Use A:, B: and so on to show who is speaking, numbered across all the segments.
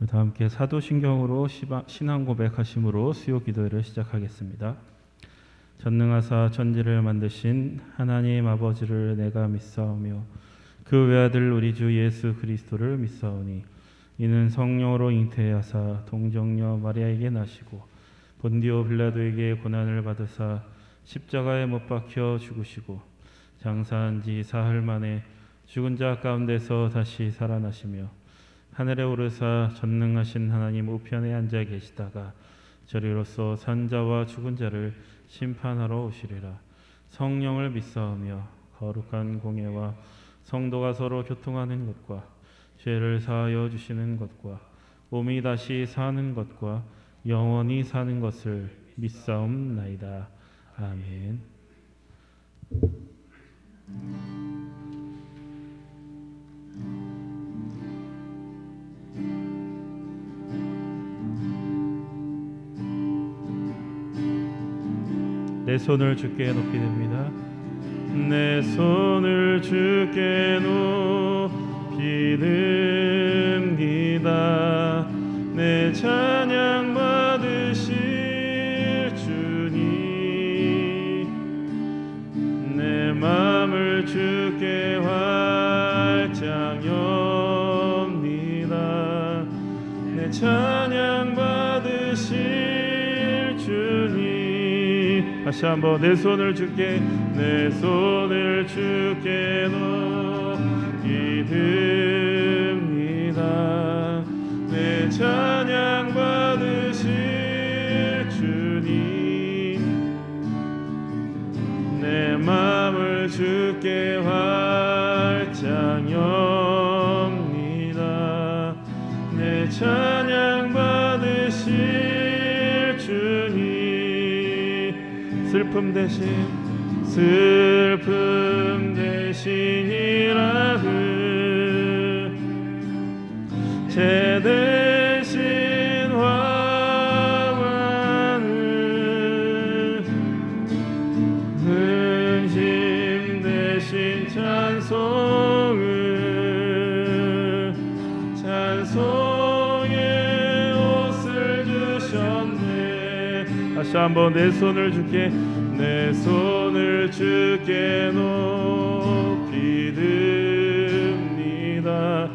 A: 다 함께 사도신경으로 신앙 고백하심으로 수요 기도회를 시작하겠습니다. 전능하사 천지를 만드신 하나님 아버지를 내가 믿사오며 그 외아들 우리 주 예수 그리스도를 믿사오니 이는 성령으로 잉태하사 동정녀 마리아에게 나시고 본디오 빌라도에게 고난을 받으사 십자가에 못 박혀 죽으시고 장사한 지 사흘 만에 죽은 자 가운데서 다시 살아나시며 하늘에 오르사 전능하신 하나님 우편에 앉아 계시다가 저리로서 산자와 죽은 자를 심판하러 오시리라. 성령을 믿사오며 거룩한 공예와 성도가 서로 교통하는 것과 죄를 사하여 주시는 것과 몸이 다시 사는 것과 영원히 사는 것을 믿사옵나이다. 아멘. 내 손을 주께 높이 듭니다. 내 손을 주께 높이 듭니다. 내 찬양 받으실 주님, 내 마음을 주께 활짝 엽니다. 내 찬양 받으실 주님. 다시 한번 내 손을 주께 높이 듭니다. 내 찬양 받으실 주님, 내 마음을 주께 활짝 엽니다. 내 찬양 받으실 주님, 슬픔 대신이라 제 대신 화환을 근심 대신 찬송의 옷을 주셨네. 다시 한번 내 손을 주께 높이 듭니다.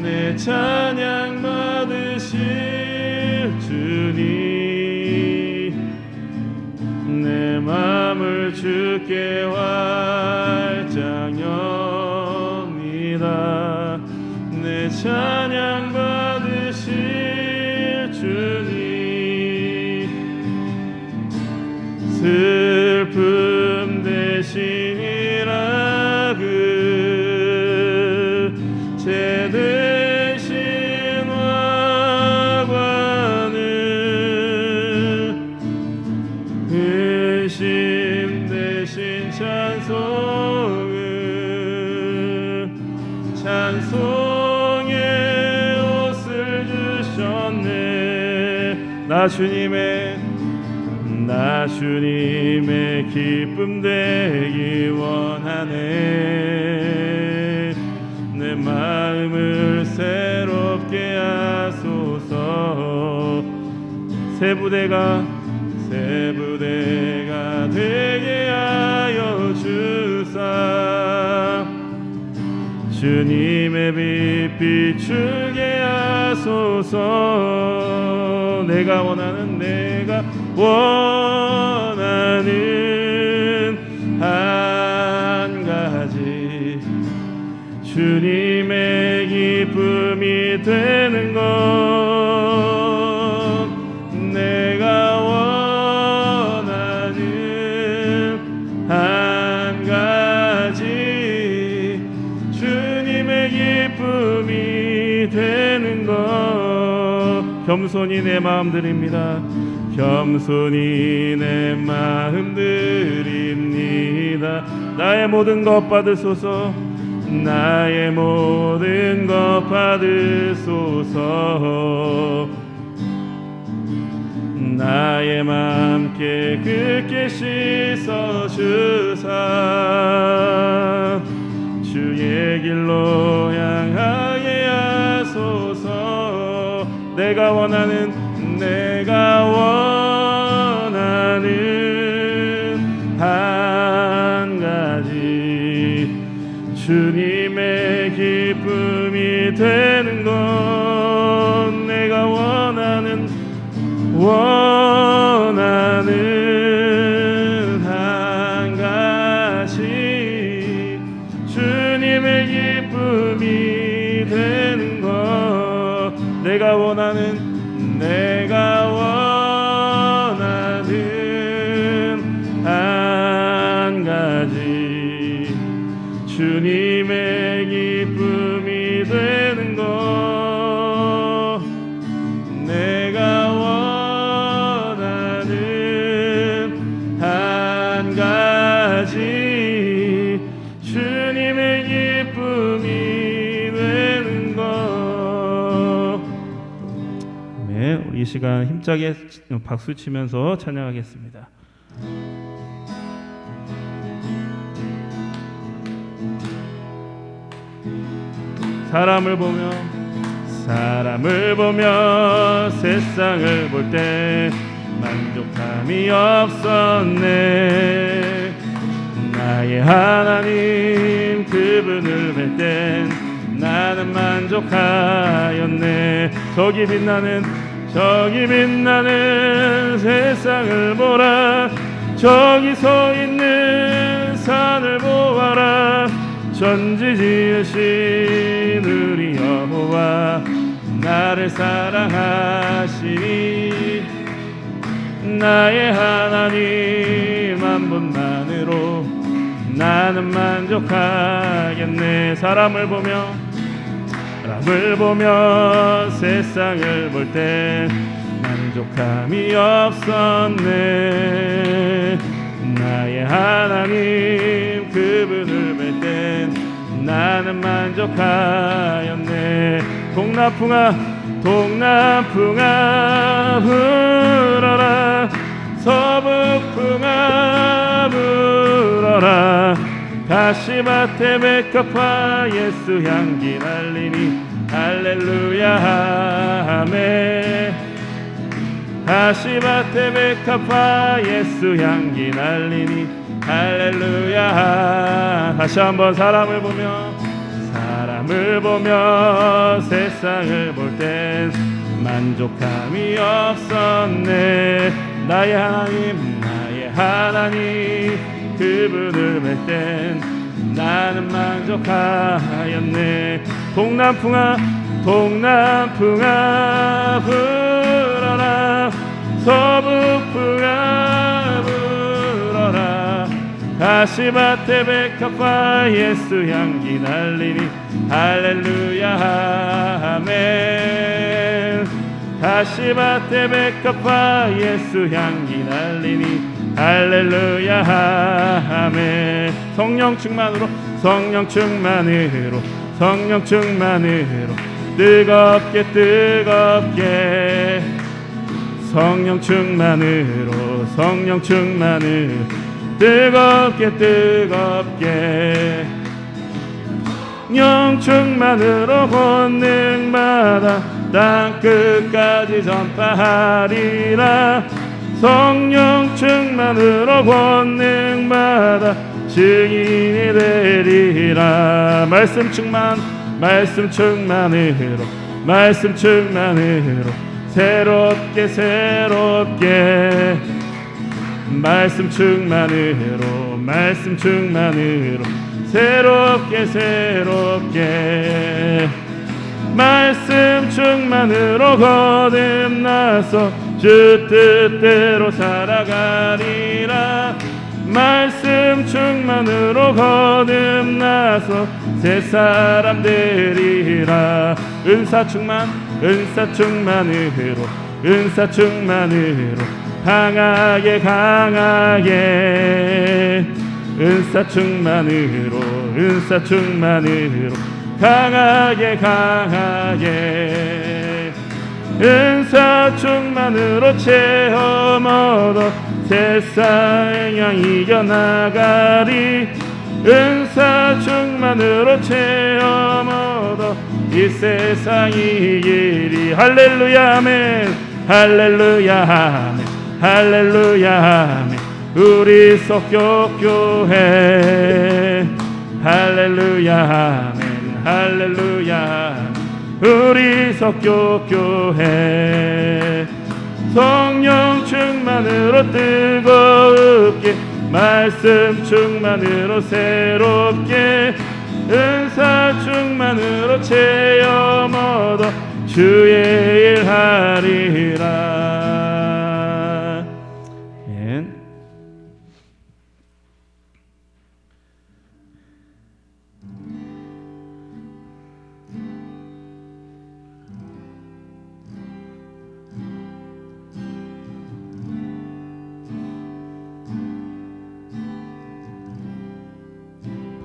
A: 내 찬양 받으실 주님, 내 마음을 주께 활짝 엽니다. 내 찬양 받으실 주님, 슬픔 대신이라 제 대신 화관을 의심 대신 찬송의 옷을 주셨네. 나 주님의 기쁨 되기 원하네. 내 마음을 새롭게 하소서. 새 부대가 되게 하여 주사 주님의 빛 비추게 하소서. 내가 원하는 한 가지 주님의 기쁨이 되는 것. 내가 원하는 한 가지 주님의 기쁨이 되는 것. 겸손히 내 마음 드립니다. 겸손히 내 마음 드립니다. 나의 모든 것 받으소서. 나의 모든 것 받으소서. 나의 맘 깨끗게 씻어주사 주의 길로 향하게 하소서. 내가 원하는 한 가지 주님의 기쁨이 되는 것 내가 원하는 한 가지 주님의 기쁨이 되는 것 내가 원하는 한 가지 주님의 기쁨이 되는 것 내가 원하는 한 가지 주님의 기쁨이 되는 것. 네, 우리 이 시간 힘차게 박수 치면서 찬양하겠습니다. 사람을 보며 세상을 볼 때 만족함이 없었네. 나의 하나님 그분을 뵐 땐 나는 만족하였네. 저기 빛나는 세상을 보라. 저기 서 있는 산을 보아라. 전지 지으신 우리 여호와 나를 사랑하시니 나의 하나님 한 분만으로 나는 만족하겠네. 사람을 보며 세상을 볼 때 만족함이 없었네. 나의 하나님 그분을 뵐 땐 나는 만족하였네. 동남풍아 불어라. 서북풍아 불어라. 가시밭에 백합화 예수 향기 날리니 할렐루야 아멘. 가시밭에 백합화 예수 향기 날리니 할렐루야. 다시 한번 사람을 보며 세상을 볼 땐 만족함이 없었네. 나의 하나님 그분을 뵐 땐 나는 만족하였네. 동남풍아 불어라. 서북풍아 불어라. 가시밭에 백합화 예수 향기 날리니 할렐루야 아멘. 가시밭에 백합화 예수 향기 날리니 할렐루야 아멘. 성령 충만으로 뜨겁게 성령 충만으로 뜨겁게 영 충만으로 권능마다 땅 끝까지 전파하리라. 성령 충만으로 권능마다 증인이 되리라. 말씀 충만으로 새롭게 말씀 충만으로 새롭게 말씀 충만으로 거듭나서 주 뜻대로 살아가리라. 말씀 충만으로 거듭나서 새 사람 되리라. 은사 충만으로 강하게 은사 충만으로 강하게 은사 충만으로 체험 얻어 세상 양 이겨나가리. 은사 충만으로 체험 얻어 이 세상 이길이. 할렐루야 아멘. 할렐루야 아멘. 할렐루야 아멘. 우리 속교교회. 할렐루야 아멘. 할렐루야 우리 속교교회. 성령 충만으로 뜨겁게, 말씀 충만으로 새롭게, 은사 충만으로 체험 얻어 주의 일 하리라. 아멘.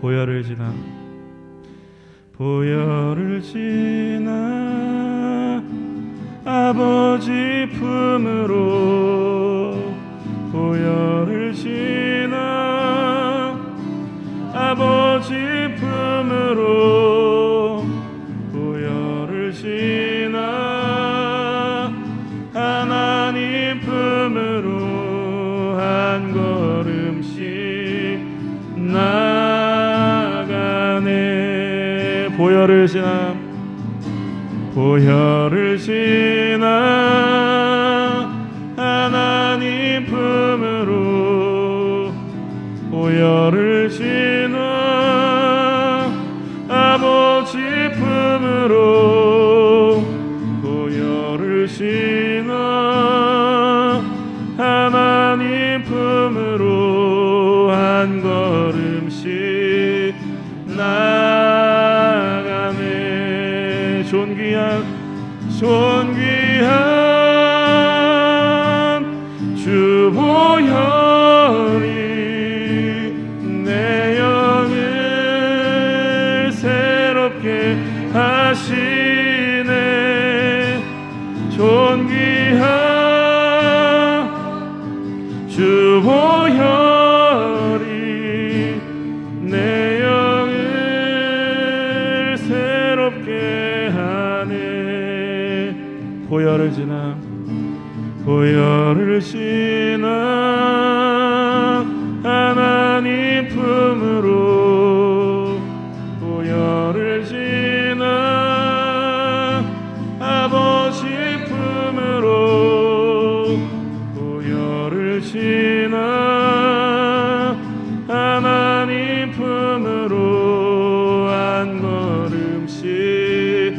A: 보혈을 지나 보혈을 지나 아버지 품으로, 보혈을 지나 아버지 품으로, 보혈을 지나 하나님 품으로 한 걸음씩 나가네. 보혈을 지나 보혈을 지나 하나님 품으로, 보혈을 지나 아버지 품으로, 보혈을 지나 하나님 품으로 한 걸음씩 나가네. 존귀한 주 보혈이 내 영을 새롭게 하시네. 존귀한 주 보혈이 내 영을 새롭게 하네. 보혈을 지나 보혈을 지나 하나님 품으로, 보혈을 지나 아버지 품으로, 보혈을 지나 하나님 품으로 한 걸음씩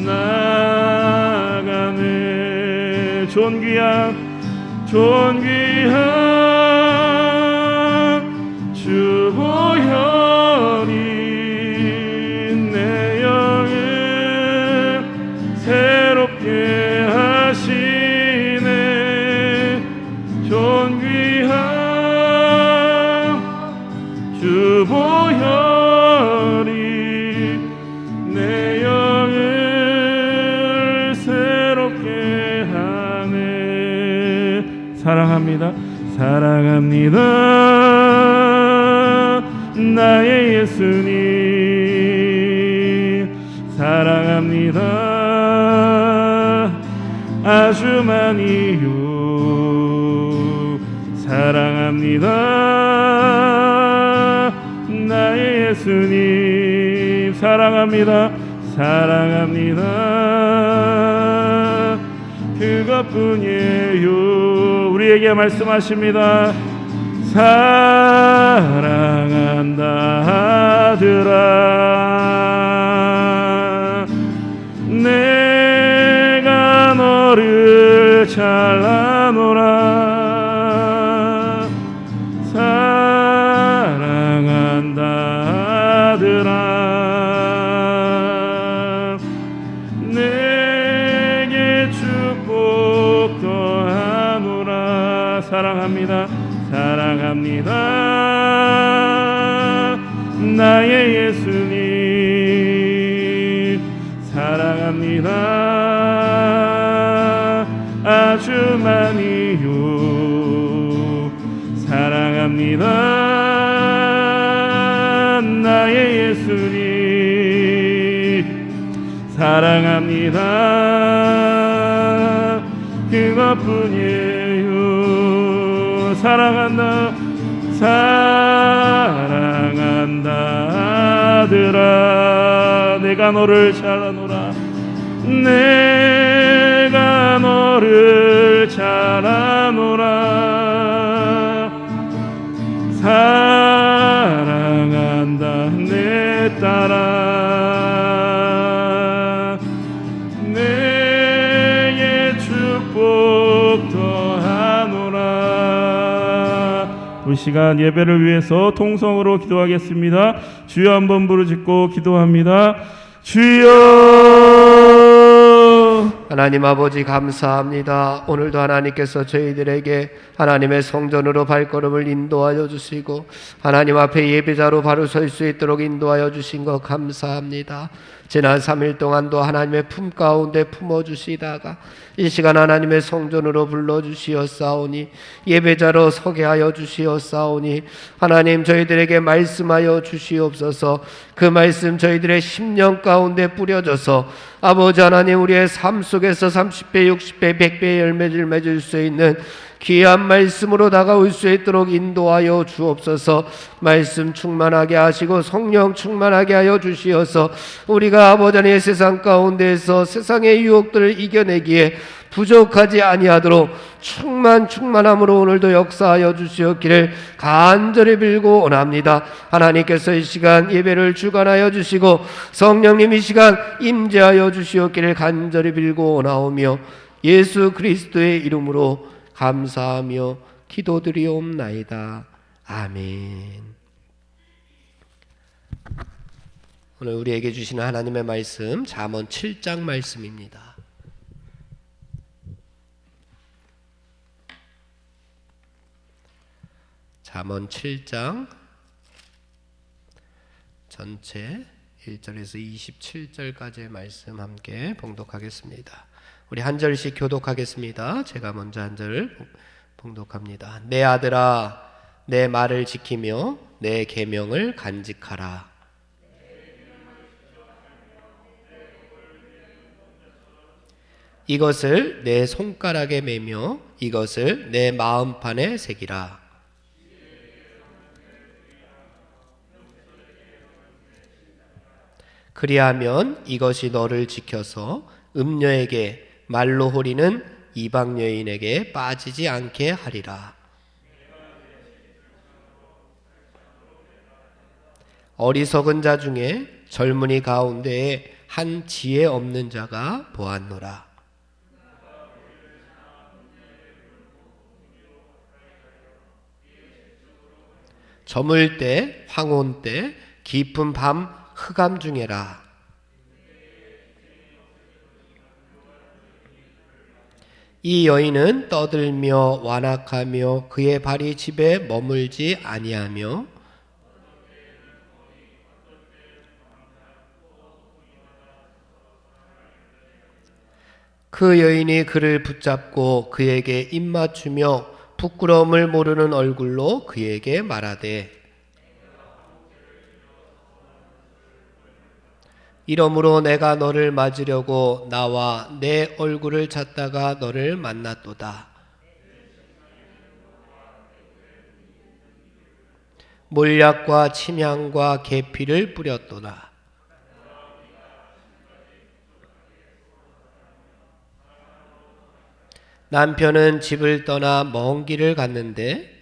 A: 나가네. 존귀한 주 보혈이 내 영을 새롭게 하시네. 존귀한 주 보혈이 내 영을 새롭게 하네. 사랑합니다. 사랑합니다. 나의 예수님 사랑합니다. 아주 많이요 사랑합니다. 나의 예수님 사랑합니다. 사랑합니다. 그것뿐이에요. 우리에게 말씀하십니다. 사랑한다 아들아, 내가 너를 잘라노라. 사랑한다 아들아, 내게 축복 더하노라. 사랑합니다. 사랑합니다. 나의 예수님 사랑합니다. 아주 많이요 사랑합니다. 나의 예수님 사랑합니다. 그것뿐이에요. 사랑한다 사랑한다 아들아 내가 너를 잘 아노라 내가 너를 잘 아노라 사랑한다 내 딸아 내게 축복 더하노라. 이 시간 예배를 위해서 통성으로 기도하겠습니다. 주여 한번 부르짖고 기도합니다. 주여.
B: 하나님 아버지 감사합니다. 오늘도 하나님께서 저희들에게 하나님의 성전으로 발걸음을 인도하여 주시고 하나님 앞에 예배자로 바로 설 수 있도록 인도하여 주신 것 감사합니다. 지난 3일 동안도 하나님의 품 가운데 품어주시다가 이 시간 하나님의 성전으로 불러주시었사오니 예배자로 서게 하여 주시었사오니 하나님 저희들에게 말씀하여 주시옵소서. 그 말씀 저희들의 심령 가운데 뿌려져서 아버지 하나님 우리의 삶 속에서 30배 60배 100배의 열매를 맺을 수 있는 귀한 말씀으로 다가올 수 있도록 인도하여 주옵소서. 말씀 충만하게 하시고 성령 충만하게 하여 주시어서 우리가 아버지 하나님의 세상 가운데에서 세상의 유혹들을 이겨내기에 부족하지 아니하도록 충만함으로 오늘도 역사하여 주시었기를 간절히 빌고 원합니다. 하나님께서 이 시간 예배를 주관하여 주시고 성령님 이 시간 임재하여 주시었기를 간절히 빌고 원하오며 예수 그리스도의 이름으로 감사하며 기도드리옵나이다. 아멘. 오늘 우리에게 주시는 하나님의 말씀 잠언 7장 말씀입니다. 잠언 7장 전체 1절에서 27절까지의 말씀 함께 봉독하겠습니다. 우리 한 절씩 교독하겠습니다. 제가 먼저 한 절 봉독합니다. 내 아들아 내 말을 지키며 내 계명을 간직하라. 이것을 내 손가락에 매며 이것을 내 마음판에 새기라. 그리하면 이것이 너를 지켜서 음녀에게 말로 호리는 이방 여인에게 빠지지 않게 하리라. 어리석은 자 중에 젊은이 가운데에 한 지혜 없는 자가 보았노라. 저물 때 황혼 때 깊은 밤 흑암 중에라. 이 여인은 떠들며 완악하며 그의 발이 집에 머물지 아니하며 그 여인이 그를 붙잡고 그에게 입맞추며 부끄러움을 모르는 얼굴로 그에게 말하되 이러므로 내가 너를 맞으려고 나와 내 얼굴을 찾다가 너를 만났도다. 몰약과 침향과 계피를 뿌렸도다. 남편은 집을 떠나 먼 길을 갔는데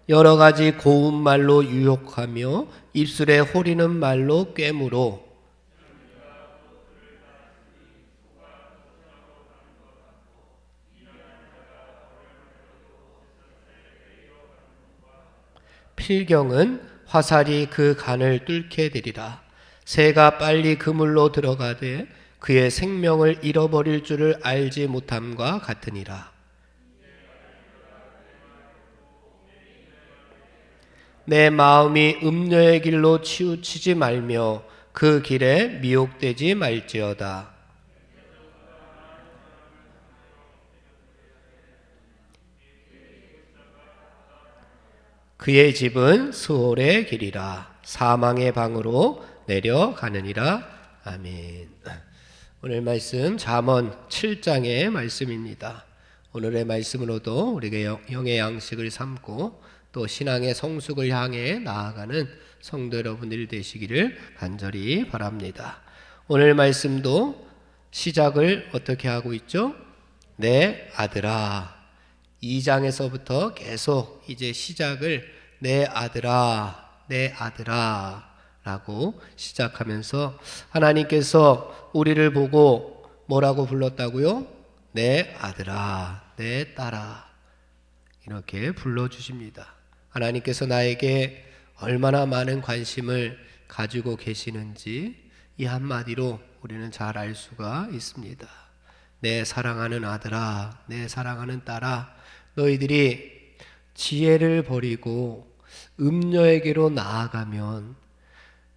B: 여러 가지 고운 말로 유혹하며 입술에 호리는 말로 꿰물어 필경은 화살이 그 간을 뚫게 되리라. 새가 빨리 그물로 들어가되 그의 생명을 잃어버릴 줄을 알지 못함과 같으니라. 내 마음이 음녀의 길로 치우치지 말며 그 길에 미혹되지 말지어다. 그의 집은 스올의 길이라 사망의 방으로 내려가느니라. 아멘. 오늘 말씀 잠언 7장의 말씀입니다. 오늘의 말씀으로도 우리가 영의 양식을 삼고 또 신앙의 성숙을 향해 나아가는 성도 여러분들이 되시기를 간절히 바랍니다. 오늘 말씀도 시작을 어떻게 하고 있죠? 내 아들아. 2장에서부터 계속 이제 시작을 내 아들아, 내 아들아 라고 시작하면서 하나님께서 우리를 보고 뭐라고 불렀다고요? 내 아들아, 내 딸아 이렇게 불러주십니다. 하나님께서 나에게 얼마나 많은 관심을 가지고 계시는지 이 한마디로 우리는 잘 알 수가 있습니다. 내 사랑하는 아들아, 내 사랑하는 딸아, 너희들이 지혜를 버리고 음녀에게로 나아가면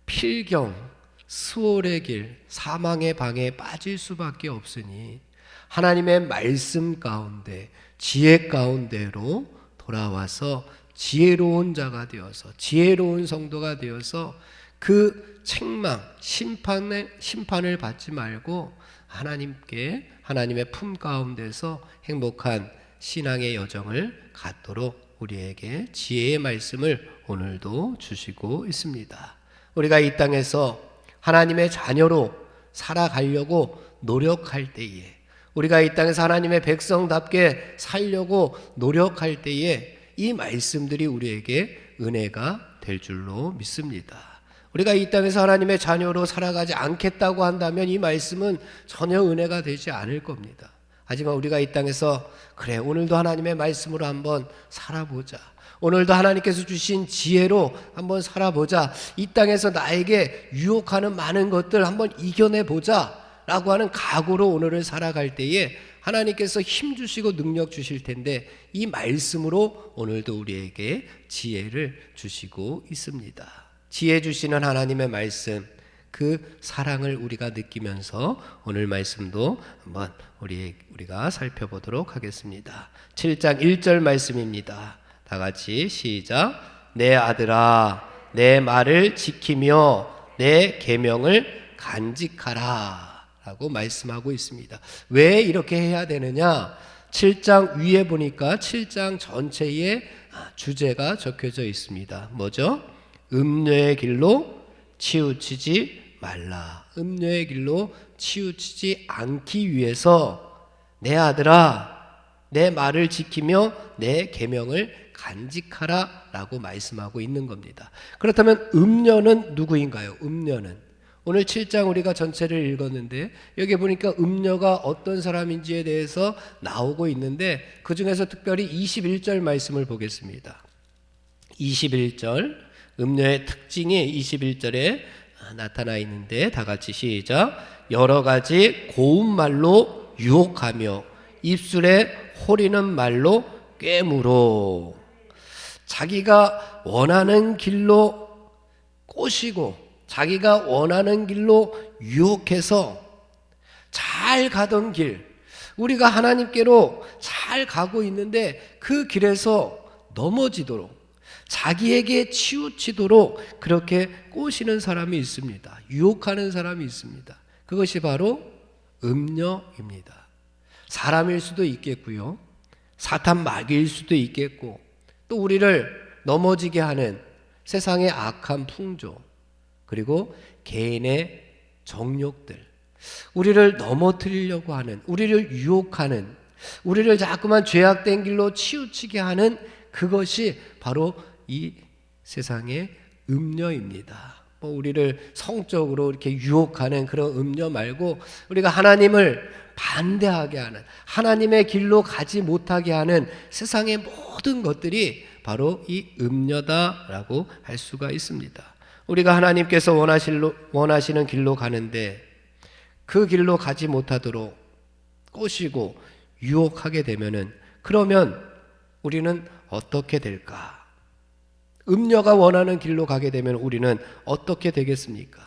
B: 필경, 스올의 길, 사망의 방에 빠질 수밖에 없으니 하나님의 말씀 가운데, 지혜 가운데로 돌아와서 지혜로운 자가 되어서, 지혜로운 성도가 되어서 그 책망, 심판을 받지 말고 하나님께, 하나님의 품 가운데서 행복한 신앙의 여정을 갖도록 우리에게 지혜의 말씀을 오늘도 주시고 있습니다. 우리가 이 땅에서 하나님의 자녀로 살아가려고 노력할 때에, 우리가 이 땅에서 하나님의 백성답게 살려고 노력할 때에 이 말씀들이 우리에게 은혜가 될 줄로 믿습니다. 우리가 이 땅에서 하나님의 자녀로 살아가지 않겠다고 한다면 이 말씀은 전혀 은혜가 되지 않을 겁니다. 하지만 우리가 이 땅에서 그래 오늘도 하나님의 말씀으로 한번 살아보자, 오늘도 하나님께서 주신 지혜로 한번 살아보자, 이 땅에서 나에게 유혹하는 많은 것들 한번 이겨내보자 라고 하는 각오로 오늘을 살아갈 때에 하나님께서 힘 주시고 능력 주실 텐데 이 말씀으로 오늘도 우리에게 지혜를 주시고 있습니다. 지혜 주시는 하나님의 말씀, 그 사랑을 우리가 느끼면서 오늘 말씀도 한번 우리가 살펴보도록 하겠습니다. 7장 1절 말씀입니다. 다 같이 시작. 내 아들아, 내 말을 지키며 내 계명을 간직하라 라고 말씀하고 있습니다. 왜 이렇게 해야 되느냐? 7장 위에 보니까 7장 전체에 주제가 적혀져 있습니다. 뭐죠? 음녀의 길로 치우치지 말라. 음녀의 길로 치우치지 않기 위해서 내 아들아, 내 말을 지키며 내 계명을 간직하라 라고 말씀하고 있는 겁니다. 그렇다면 음녀는 누구인가요? 음녀는 오늘 7장 우리가 전체를 읽었는데 여기 보니까 음녀가 어떤 사람인지에 대해서 나오고 있는데 그 중에서 특별히 21절 말씀을 보겠습니다. 21절 음녀의 특징이 21절에 나타나 있는데 다 같이 시작. 여러 가지 고운 말로 유혹하며 입술에 호리는 말로 꿰물어. 자기가 원하는 길로 꼬시고 자기가 원하는 길로 유혹해서 잘 가던 길, 우리가 하나님께로 잘 가고 있는데 그 길에서 넘어지도록, 자기에게 치우치도록 그렇게 꼬시는 사람이 있습니다. 유혹하는 사람이 있습니다. 그것이 바로 음녀입니다. 사람일 수도 있겠고요, 사탄 마귀일 수도 있겠고, 또 우리를 넘어지게 하는 세상의 악한 풍조, 그리고 개인의 정욕들, 우리를 넘어뜨리려고 하는, 우리를 유혹하는, 우리를 자꾸만 죄악된 길로 치우치게 하는 그것이 바로 이 세상의 음녀입니다. 우리를 성적으로 이렇게 유혹하는 그런 음녀 말고 우리가 하나님을 반대하게 하는, 하나님의 길로 가지 못하게 하는 세상의 모든 것들이 바로 이 음녀다라고 할 수가 있습니다. 우리가 하나님께서 원하시는 길로 가는데 그 길로 가지 못하도록 꼬시고 유혹하게 되면은, 그러면 우리는 어떻게 될까? 음녀가 원하는 길로 가게 되면 우리는 어떻게 되겠습니까?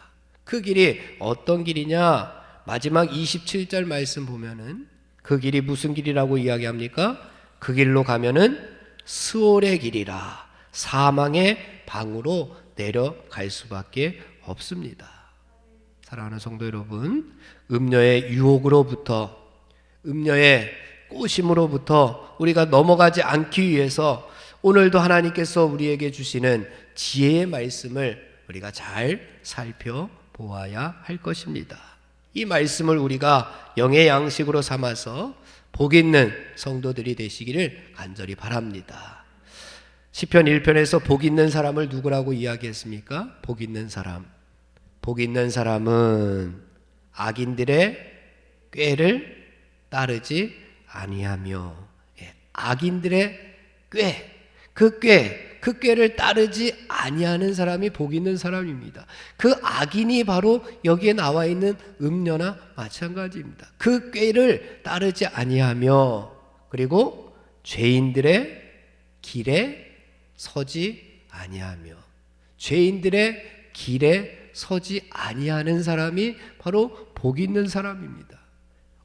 B: 그 길이 어떤 길이냐? 마지막 27절 말씀 보면은 그 길이 무슨 길이라고 이야기합니까? 그 길로 가면은 스올의 길이라, 사망의 방으로 내려갈 수밖에 없습니다. 사랑하는 성도 여러분, 음녀의 유혹으로부터, 음녀의 꼬심으로부터 우리가 넘어가지 않기 위해서 오늘도 하나님께서 우리에게 주시는 지혜의 말씀을 우리가 잘 살펴보아야 할 것입니다. 이 말씀을 우리가 영의 양식으로 삼아서 복 있는 성도들이 되시기를 간절히 바랍니다. 시편 1편에서 복 있는 사람을 누구라고 이야기했습니까? 복 있는 사람. 복 있는 사람은 악인들의 꾀를 따르지 아니하며, 악인들의 꾀, 그 꾀를 따르지 아니하는 사람이 복 있는 사람입니다. 그 악인이 바로 여기에 나와 있는 음녀나 마찬가지입니다. 그 꾀를 따르지 아니하며, 그리고 죄인들의 길에 서지 아니하며, 죄인들의 길에 서지 아니하는 사람이 바로 복 있는 사람입니다.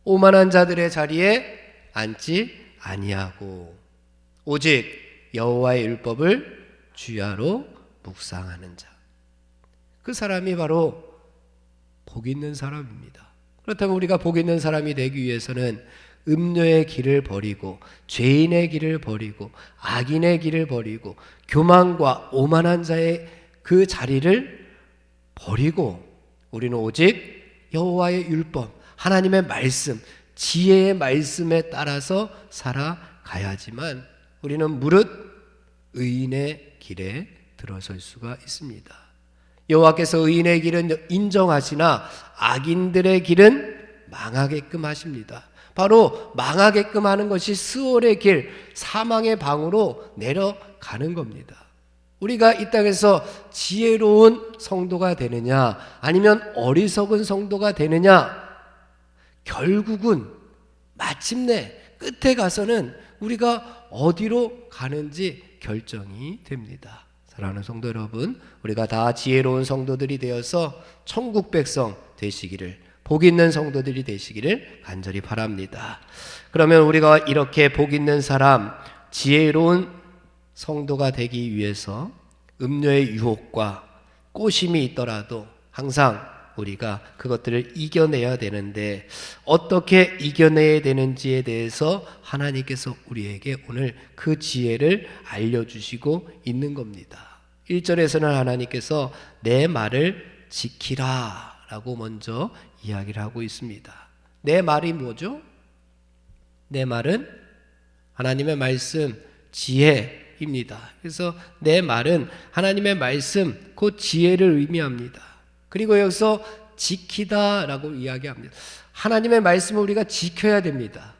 B: 오만한 자들의 자리에 앉지 아니하고 오직 여호와의 율법을 주야로 묵상하는 자, 그 사람이 바로 복 있는 사람입니다. 그렇다면 우리가 복 있는 사람이 되기 위해서는 음녀의 길을 버리고 죄인의 길을 버리고 악인의 길을 버리고 교만과 오만한 자의 그 자리를 버리고 우리는 오직 여호와의 율법, 하나님의 말씀, 지혜의 말씀에 따라서 살아가야지만 우리는 무릇 의인의 길에 들어설 수가 있습니다. 여호와께서 의인의 길은 인정하시나 악인들의 길은 망하게끔 하십니다. 바로 망하게끔 하는 것이 스올의 길, 사망의 방으로 내려가는 겁니다. 우리가 이 땅에서 지혜로운 성도가 되느냐 아니면 어리석은 성도가 되느냐, 결국은 마침내 끝에 가서는 우리가 어디로 가는지 결정이 됩니다. 사랑하는 성도 여러분, 우리가 다 지혜로운 성도들이 되어서 천국 백성 되시기를, 복 있는 성도들이 되시기를 간절히 바랍니다. 그러면 우리가 이렇게 복 있는 사람, 지혜로운 성도가 되기 위해서 음료의 유혹과 꼬심이 있더라도 항상 우리가 그것들을 이겨내야 되는데, 어떻게 이겨내야 되는지에 대해서 하나님께서 우리에게 오늘 그 지혜를 알려주시고 있는 겁니다. 1절에서는 하나님께서 내 말을 지키라 라고 먼저 이야기를 하고 있습니다. 내 말이 뭐죠? 내 말은 하나님의 말씀, 지혜입니다. 그래서 내 말은 하나님의 말씀, 곧 지혜를 의미합니다. 그리고 여기서 지키다 라고 이야기합니다. 하나님의 말씀을 우리가 지켜야 됩니다.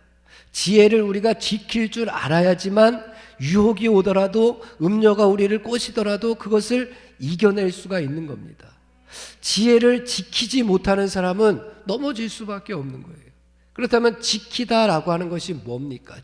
B: 지혜를 우리가 지킬 줄 알아야지만 유혹이 오더라도, 음녀가 우리를 꼬시더라도 그것을 이겨낼 수가 있는 겁니다. 지혜를 지키지 못하는 사람은 넘어질 수밖에 없는 거예요. 그렇다면 지키다라고 하는 것이 뭡니까?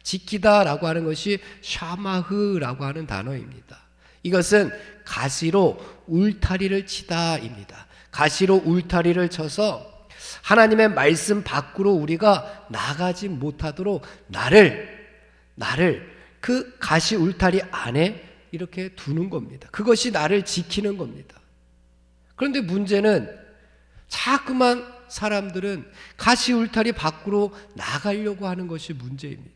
B: 지키다라고 하는 것이 샤마흐라고 하는 단어입니다. 이것은 가시로 울타리를 치다입니다. 가시로 울타리를 쳐서 하나님의 말씀 밖으로 우리가 나가지 못하도록 나를 그 가시 울타리 안에 이렇게 두는 겁니다. 그것이 나를 지키는 겁니다. 그런데 문제는 자꾸만 사람들은 가시 울타리 밖으로 나가려고 하는 것이 문제입니다.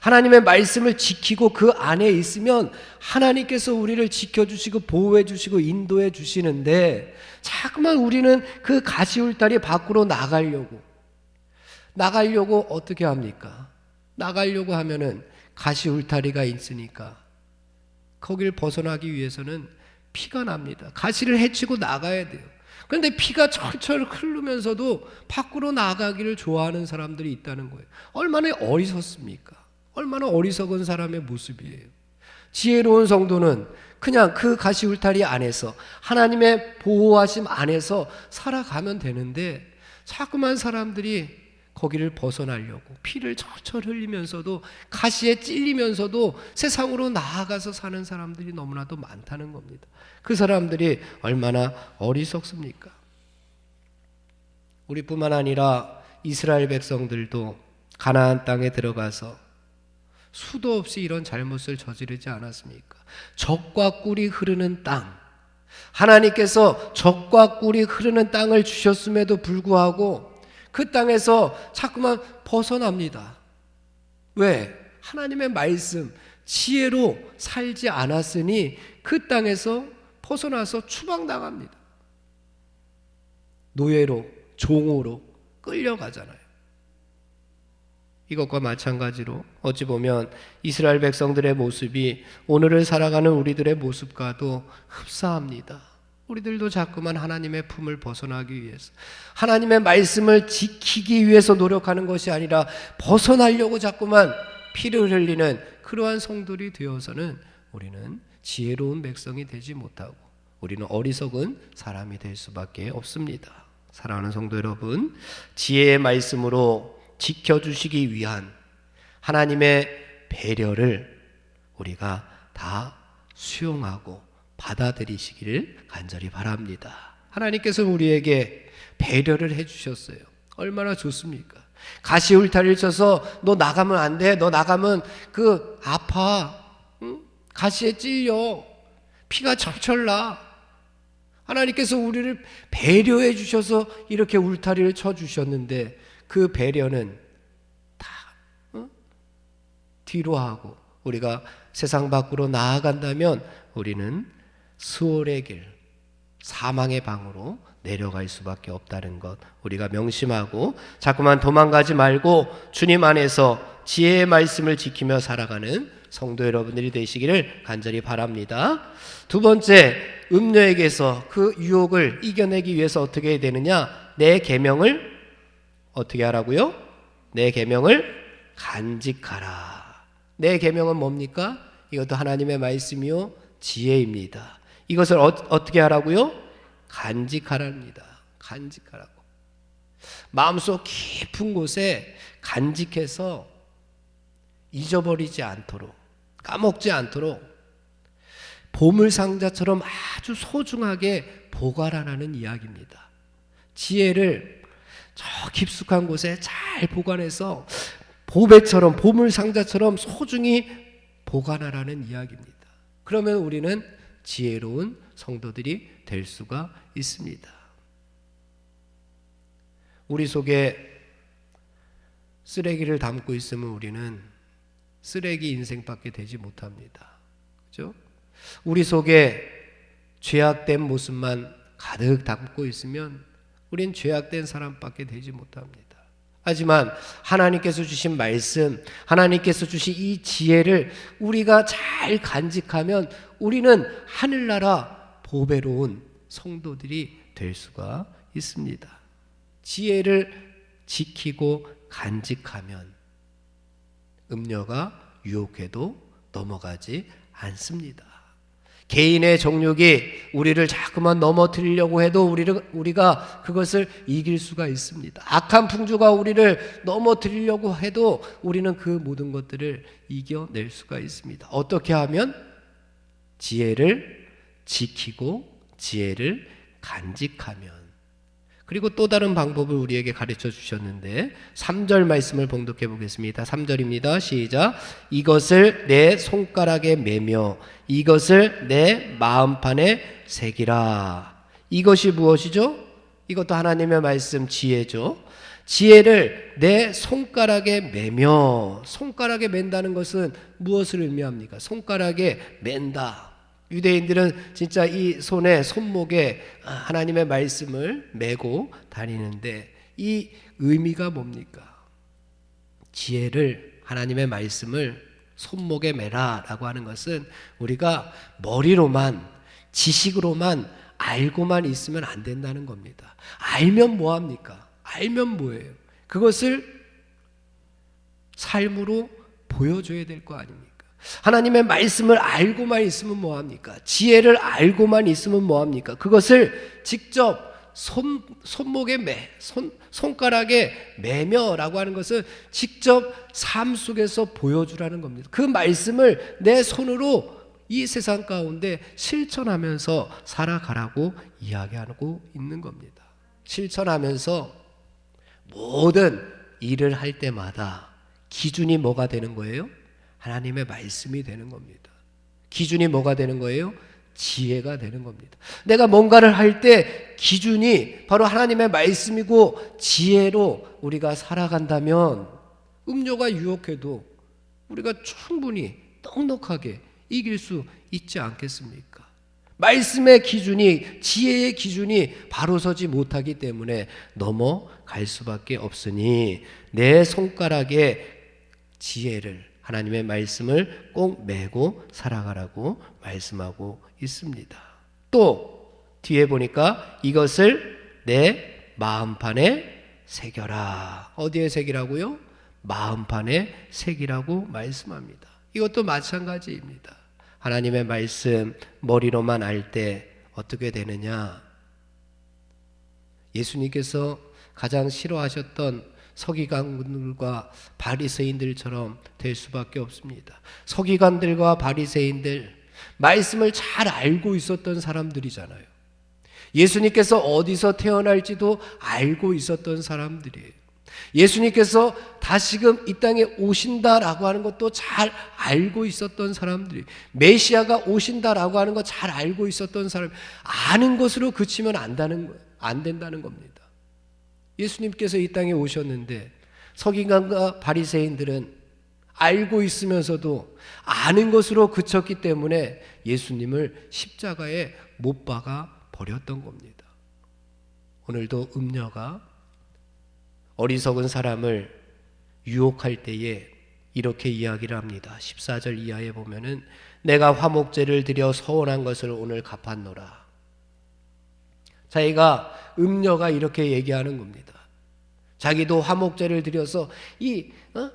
B: 하나님의 말씀을 지키고 그 안에 있으면 하나님께서 우리를 지켜주시고 보호해주시고 인도해주시는데, 자꾸만 우리는 그 가시 울타리 밖으로 나가려고 어떻게 합니까? 나가려고 하면은 가시 울타리가 있으니까 거기를 벗어나기 위해서는 피가 납니다. 가시를 헤치고 나가야 돼요. 그런데 피가 철철 흐르면서도 밖으로 나가기를 좋아하는 사람들이 있다는 거예요. 얼마나 어리석습니까? 얼마나 어리석은 사람의 모습이에요. 지혜로운 성도는 그냥 그 가시 울타리 안에서 하나님의 보호하심 안에서 살아가면 되는데, 자꾸만 사람들이 거기를 벗어나려고 피를 철철 흘리면서도, 가시에 찔리면서도 세상으로 나아가서 사는 사람들이 너무나도 많다는 겁니다. 그 사람들이 얼마나 어리석습니까? 우리뿐만 아니라 이스라엘 백성들도 가나안 땅에 들어가서 수도 없이 이런 잘못을 저지르지 않았습니까? 젖과 꿀이 흐르는 땅, 하나님께서 젖과 꿀이 흐르는 땅을 주셨음에도 불구하고 그 땅에서 자꾸만 벗어납니다. 왜? 하나님의 말씀, 지혜로 살지 않았으니 그 땅에서 벗어나서 추방당합니다. 노예로, 종으로 끌려가잖아요. 이것과 마찬가지로 어찌 보면 이스라엘 백성들의 모습이 오늘을 살아가는 우리들의 모습과도 흡사합니다. 우리들도 자꾸만 하나님의 품을 벗어나기 위해서, 하나님의 말씀을 지키기 위해서 노력하는 것이 아니라 벗어나려고 자꾸만 피를 흘리는 그러한 성들이 되어서는 우리는 지혜로운 백성이 되지 못하고 우리는 어리석은 사람이 될 수밖에 없습니다. 사랑하는 성도 여러분, 지혜의 말씀으로 지켜주시기 위한 하나님의 배려를 우리가 다 수용하고 받아들이시기를 간절히 바랍니다. 하나님께서 우리에게 배려를 해주셨어요. 얼마나 좋습니까? 가시 울타리를 쳐서 너 나가면 안 돼. 너 나가면 그 아파. 응? 가시에 찔려. 피가 철철 나. 하나님께서 우리를 배려해 주셔서 이렇게 울타리를 쳐주셨는데 그 배려는 다 뒤로 하고 우리가 세상 밖으로 나아간다면 우리는 수월의 길, 사망의 방으로 내려갈 수밖에 없다는 것 우리가 명심하고 자꾸만 도망가지 말고 주님 안에서 지혜의 말씀을 지키며 살아가는 성도 여러분들이 되시기를 간절히 바랍니다. 두 번째, 음녀에게서 그 유혹을 이겨내기 위해서 어떻게 해야 되느냐? 내 계명을 어떻게 하라고요? 내 계명을 간직하라. 내 계명은 뭡니까? 이것도 하나님의 말씀이요 지혜입니다. 이것을 어떻게 하라고요? 간직하랍니다. 간직하라고. 마음속 깊은 곳에 간직해서 잊어버리지 않도록, 까먹지 않도록 보물상자처럼 아주 소중하게 보관하라는 이야기입니다. 지혜를 저 깊숙한 곳에 잘 보관해서 보배처럼, 보물상자처럼 소중히 보관하라는 이야기입니다. 그러면 우리는 지혜로운 성도들이 될 수가 있습니다. 우리 속에 쓰레기를 담고 있으면 우리는 쓰레기 인생밖에 되지 못합니다. 그렇죠? 우리 속에 죄악된 모습만 가득 담고 있으면 우린 죄악된 사람밖에 되지 못합니다. 하지만 하나님께서 주신 말씀, 하나님께서 주신 이 지혜를 우리가 잘 간직하면 우리는 하늘나라 보배로운 성도들이 될 수가 있습니다. 지혜를 지키고 간직하면 음녀가 유혹해도 넘어가지 않습니다. 개인의 정욕이 우리를 자꾸만 넘어뜨리려고 해도 우리가 그것을 이길 수가 있습니다. 악한 풍조가 우리를 넘어뜨리려고 해도 우리는 그 모든 것들을 이겨낼 수가 있습니다. 어떻게 하면? 지혜를 지키고 지혜를 간직하면. 그리고 또 다른 방법을 우리에게 가르쳐 주셨는데 3절 말씀을 봉독해 보겠습니다. 3절입니다. 시작. 이것을 내 손가락에 매며 이것을 내 마음판에 새기라. 이것이 무엇이죠? 이것도 하나님의 말씀 지혜죠. 지혜를 내 손가락에 매며, 손가락에 맨다는 것은 무엇을 의미합니까? 손가락에 맨다. 유대인들은 진짜 이 손에, 손목에 하나님의 말씀을 메고 다니는데 이 의미가 뭡니까? 지혜를, 하나님의 말씀을 손목에 매라 라고 하는 것은 우리가 머리로만, 지식으로만 알고만 있으면 안 된다는 겁니다. 알면 뭐합니까? 알면 뭐예요? 그것을 삶으로 보여줘야 될 거 아닙니까? 하나님의 말씀을 알고만 있으면 뭐합니까? 지혜를 알고만 있으면 뭐합니까? 그것을 직접 손목에 손가락에 매며라고 하는 것은 직접 삶 속에서 보여주라는 겁니다. 그 말씀을 내 손으로 이 세상 가운데 실천하면서 살아가라고 이야기하고 있는 겁니다. 실천하면서 모든 일을 할 때마다 기준이 뭐가 되는 거예요? 하나님의 말씀이 되는 겁니다. 기준이 뭐가 되는 거예요? 지혜가 되는 겁니다. 내가 뭔가를 할 때 기준이 바로 하나님의 말씀이고 지혜로 우리가 살아간다면 음료가 유혹해도 우리가 충분히 넉넉하게 이길 수 있지 않겠습니까? 말씀의 기준이, 지혜의 기준이 바로 서지 못하기 때문에 넘어갈 수밖에 없으니 내 손가락에 지혜를, 하나님의 말씀을 꼭 메고 살아가라고 말씀하고 있습니다. 또 뒤에 보니까 이것을 내 마음판에 새겨라. 어디에 새기라고요? 마음판에 새기라고 말씀합니다. 이것도 마찬가지입니다. 하나님의 말씀 머리로만 알 때 어떻게 되느냐? 예수님께서 가장 싫어하셨던 서기관들과 바리새인들처럼 될 수밖에 없습니다. 서기관들과 바리새인들, 말씀을 잘 알고 있었던 사람들이잖아요. 예수님께서 어디서 태어날지도 알고 있었던 사람들이에요. 예수님께서 다시금 이 땅에 오신다라고 하는 것도 잘 알고 있었던 사람들이, 메시아가 오신다라고 하는 거 잘 알고 있었던 사람, 아는 것으로 그치면 안 된다는 겁니다. 예수님께서 이 땅에 오셨는데 서기관과 바리새인들은 알고 있으면서도 아는 것으로 그쳤기 때문에 예수님을 십자가에 못 박아 버렸던 겁니다. 오늘도 음녀가 어리석은 사람을 유혹할 때에 이렇게 이야기를 합니다. 14절 이하에 보면은 내가 화목제를 드려 서원한 것을 오늘 갚았노라. 자기가 음녀가 이렇게 얘기하는 겁니다. 자기도 화목제를 드려서 이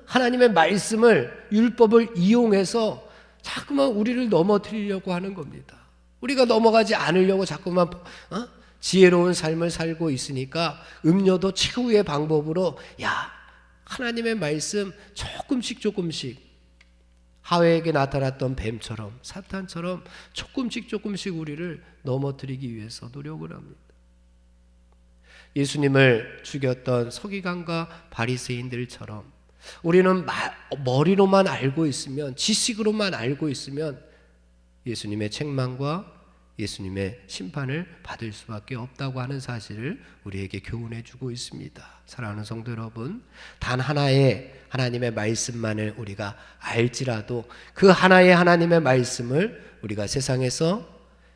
B: 하나님의 말씀을, 율법을 이용해서 자꾸만 우리를 넘어뜨리려고 하는 겁니다. 우리가 넘어가지 않으려고 자꾸만 지혜로운 삶을 살고 있으니까 음녀도 최후의 방법으로 하나님의 말씀 조금씩 하웨에게 나타났던 뱀처럼, 사탄처럼 조금씩 우리를 넘어뜨리기 위해서 노력을 합니다. 예수님을 죽였던 서기관과 바리새인들처럼 우리는 머리로만 알고 있으면, 지식으로만 알고 있으면 예수님의 책망과 예수님의 심판을 받을 수밖에 없다고 하는 사실을 우리에게 교훈해 주고 있습니다. 사랑하는 성도 여러분, 단 하나의 하나님의 말씀만을 우리가 알지라도 그 하나의 하나님의 말씀을 우리가 세상에서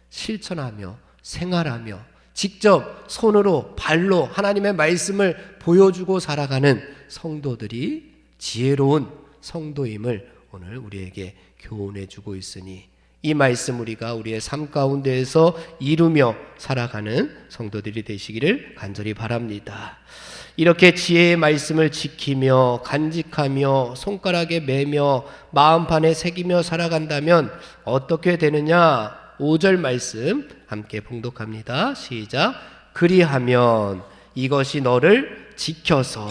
B: 실천하며 생활하며 직접 손으로 발로 하나님의 말씀을 보여주고 살아가는 성도들이 지혜로운 성도임을 오늘 우리에게 교훈해 주고 있으니 이 말씀 우리가 우리의 삶 가운데에서 이루며 살아가는 성도들이 되시기를 간절히 바랍니다. 이렇게 지혜의 말씀을 지키며 간직하며 손가락에 매며 마음판에 새기며 살아간다면 어떻게 되느냐? 5절 말씀 함께 봉독합니다. 시작. 그리하면 이것이 너를 지켜서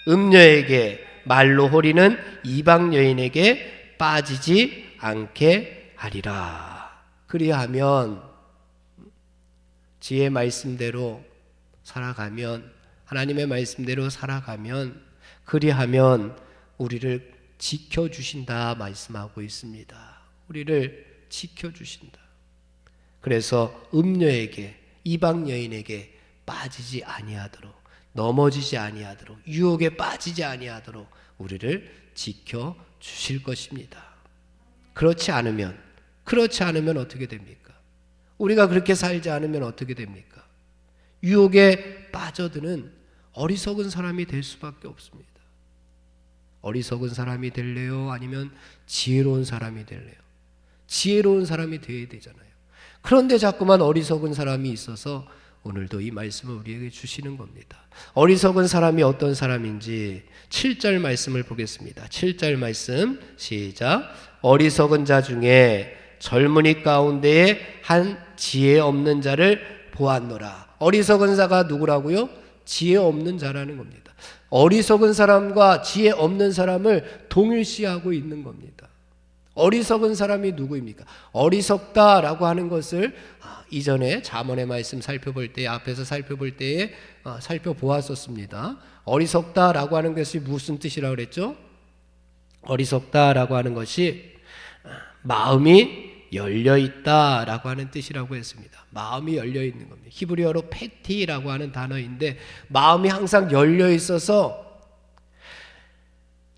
B: 음녀에게 말로 호리는 이방 여인에게 빠지지 않게 하리라. 그리하면 지혜의 말씀대로 살아가면, 하나님의 말씀대로 살아가면, 그리하면 우리를 지켜주신다 말씀하고 있습니다. 우리를 지켜주신다. 그래서 음녀에게, 이방 여인에게 빠지지 아니하도록, 넘어지지 아니하도록, 유혹에 빠지지 아니하도록 우리를 지켜주실 것입니다. 그렇지 않으면 어떻게 됩니까? 우리가 그렇게 살지 않으면 어떻게 됩니까? 유혹에 빠져드는 어리석은 사람이 될 수밖에 없습니다. 어리석은 사람이 될래요? 아니면 지혜로운 사람이 될래요? 지혜로운 사람이 되어야 되잖아요. 그런데 자꾸만 어리석은 사람이 있어서 오늘도 이 말씀을 우리에게 주시는 겁니다. 어리석은 사람이 어떤 사람인지 7절 말씀을 보겠습니다. 7절 말씀 시작. 어리석은 자 중에 젊은이 가운데에 한 지혜 없는 자를 보았노라. 어리석은 자가 누구라고요? 지혜 없는 자라는 겁니다. 어리석은 사람과 지혜 없는 사람을 동일시하고 있는 겁니다. 어리석은 사람이 누구입니까? 어리석다라고 하는 것을 이전에 잠언의 말씀 살펴볼 때, 앞에서 살펴볼 때에 살펴보았었습니다. 어리석다라고 하는 것이 무슨 뜻이라고 그랬죠? 어리석다라고 하는 것이 마음이 열려있다라고 하는 뜻이라고 했습니다. 마음이 열려있는 겁니다. 히브리어로 페티라고 하는 단어인데 마음이 항상 열려있어서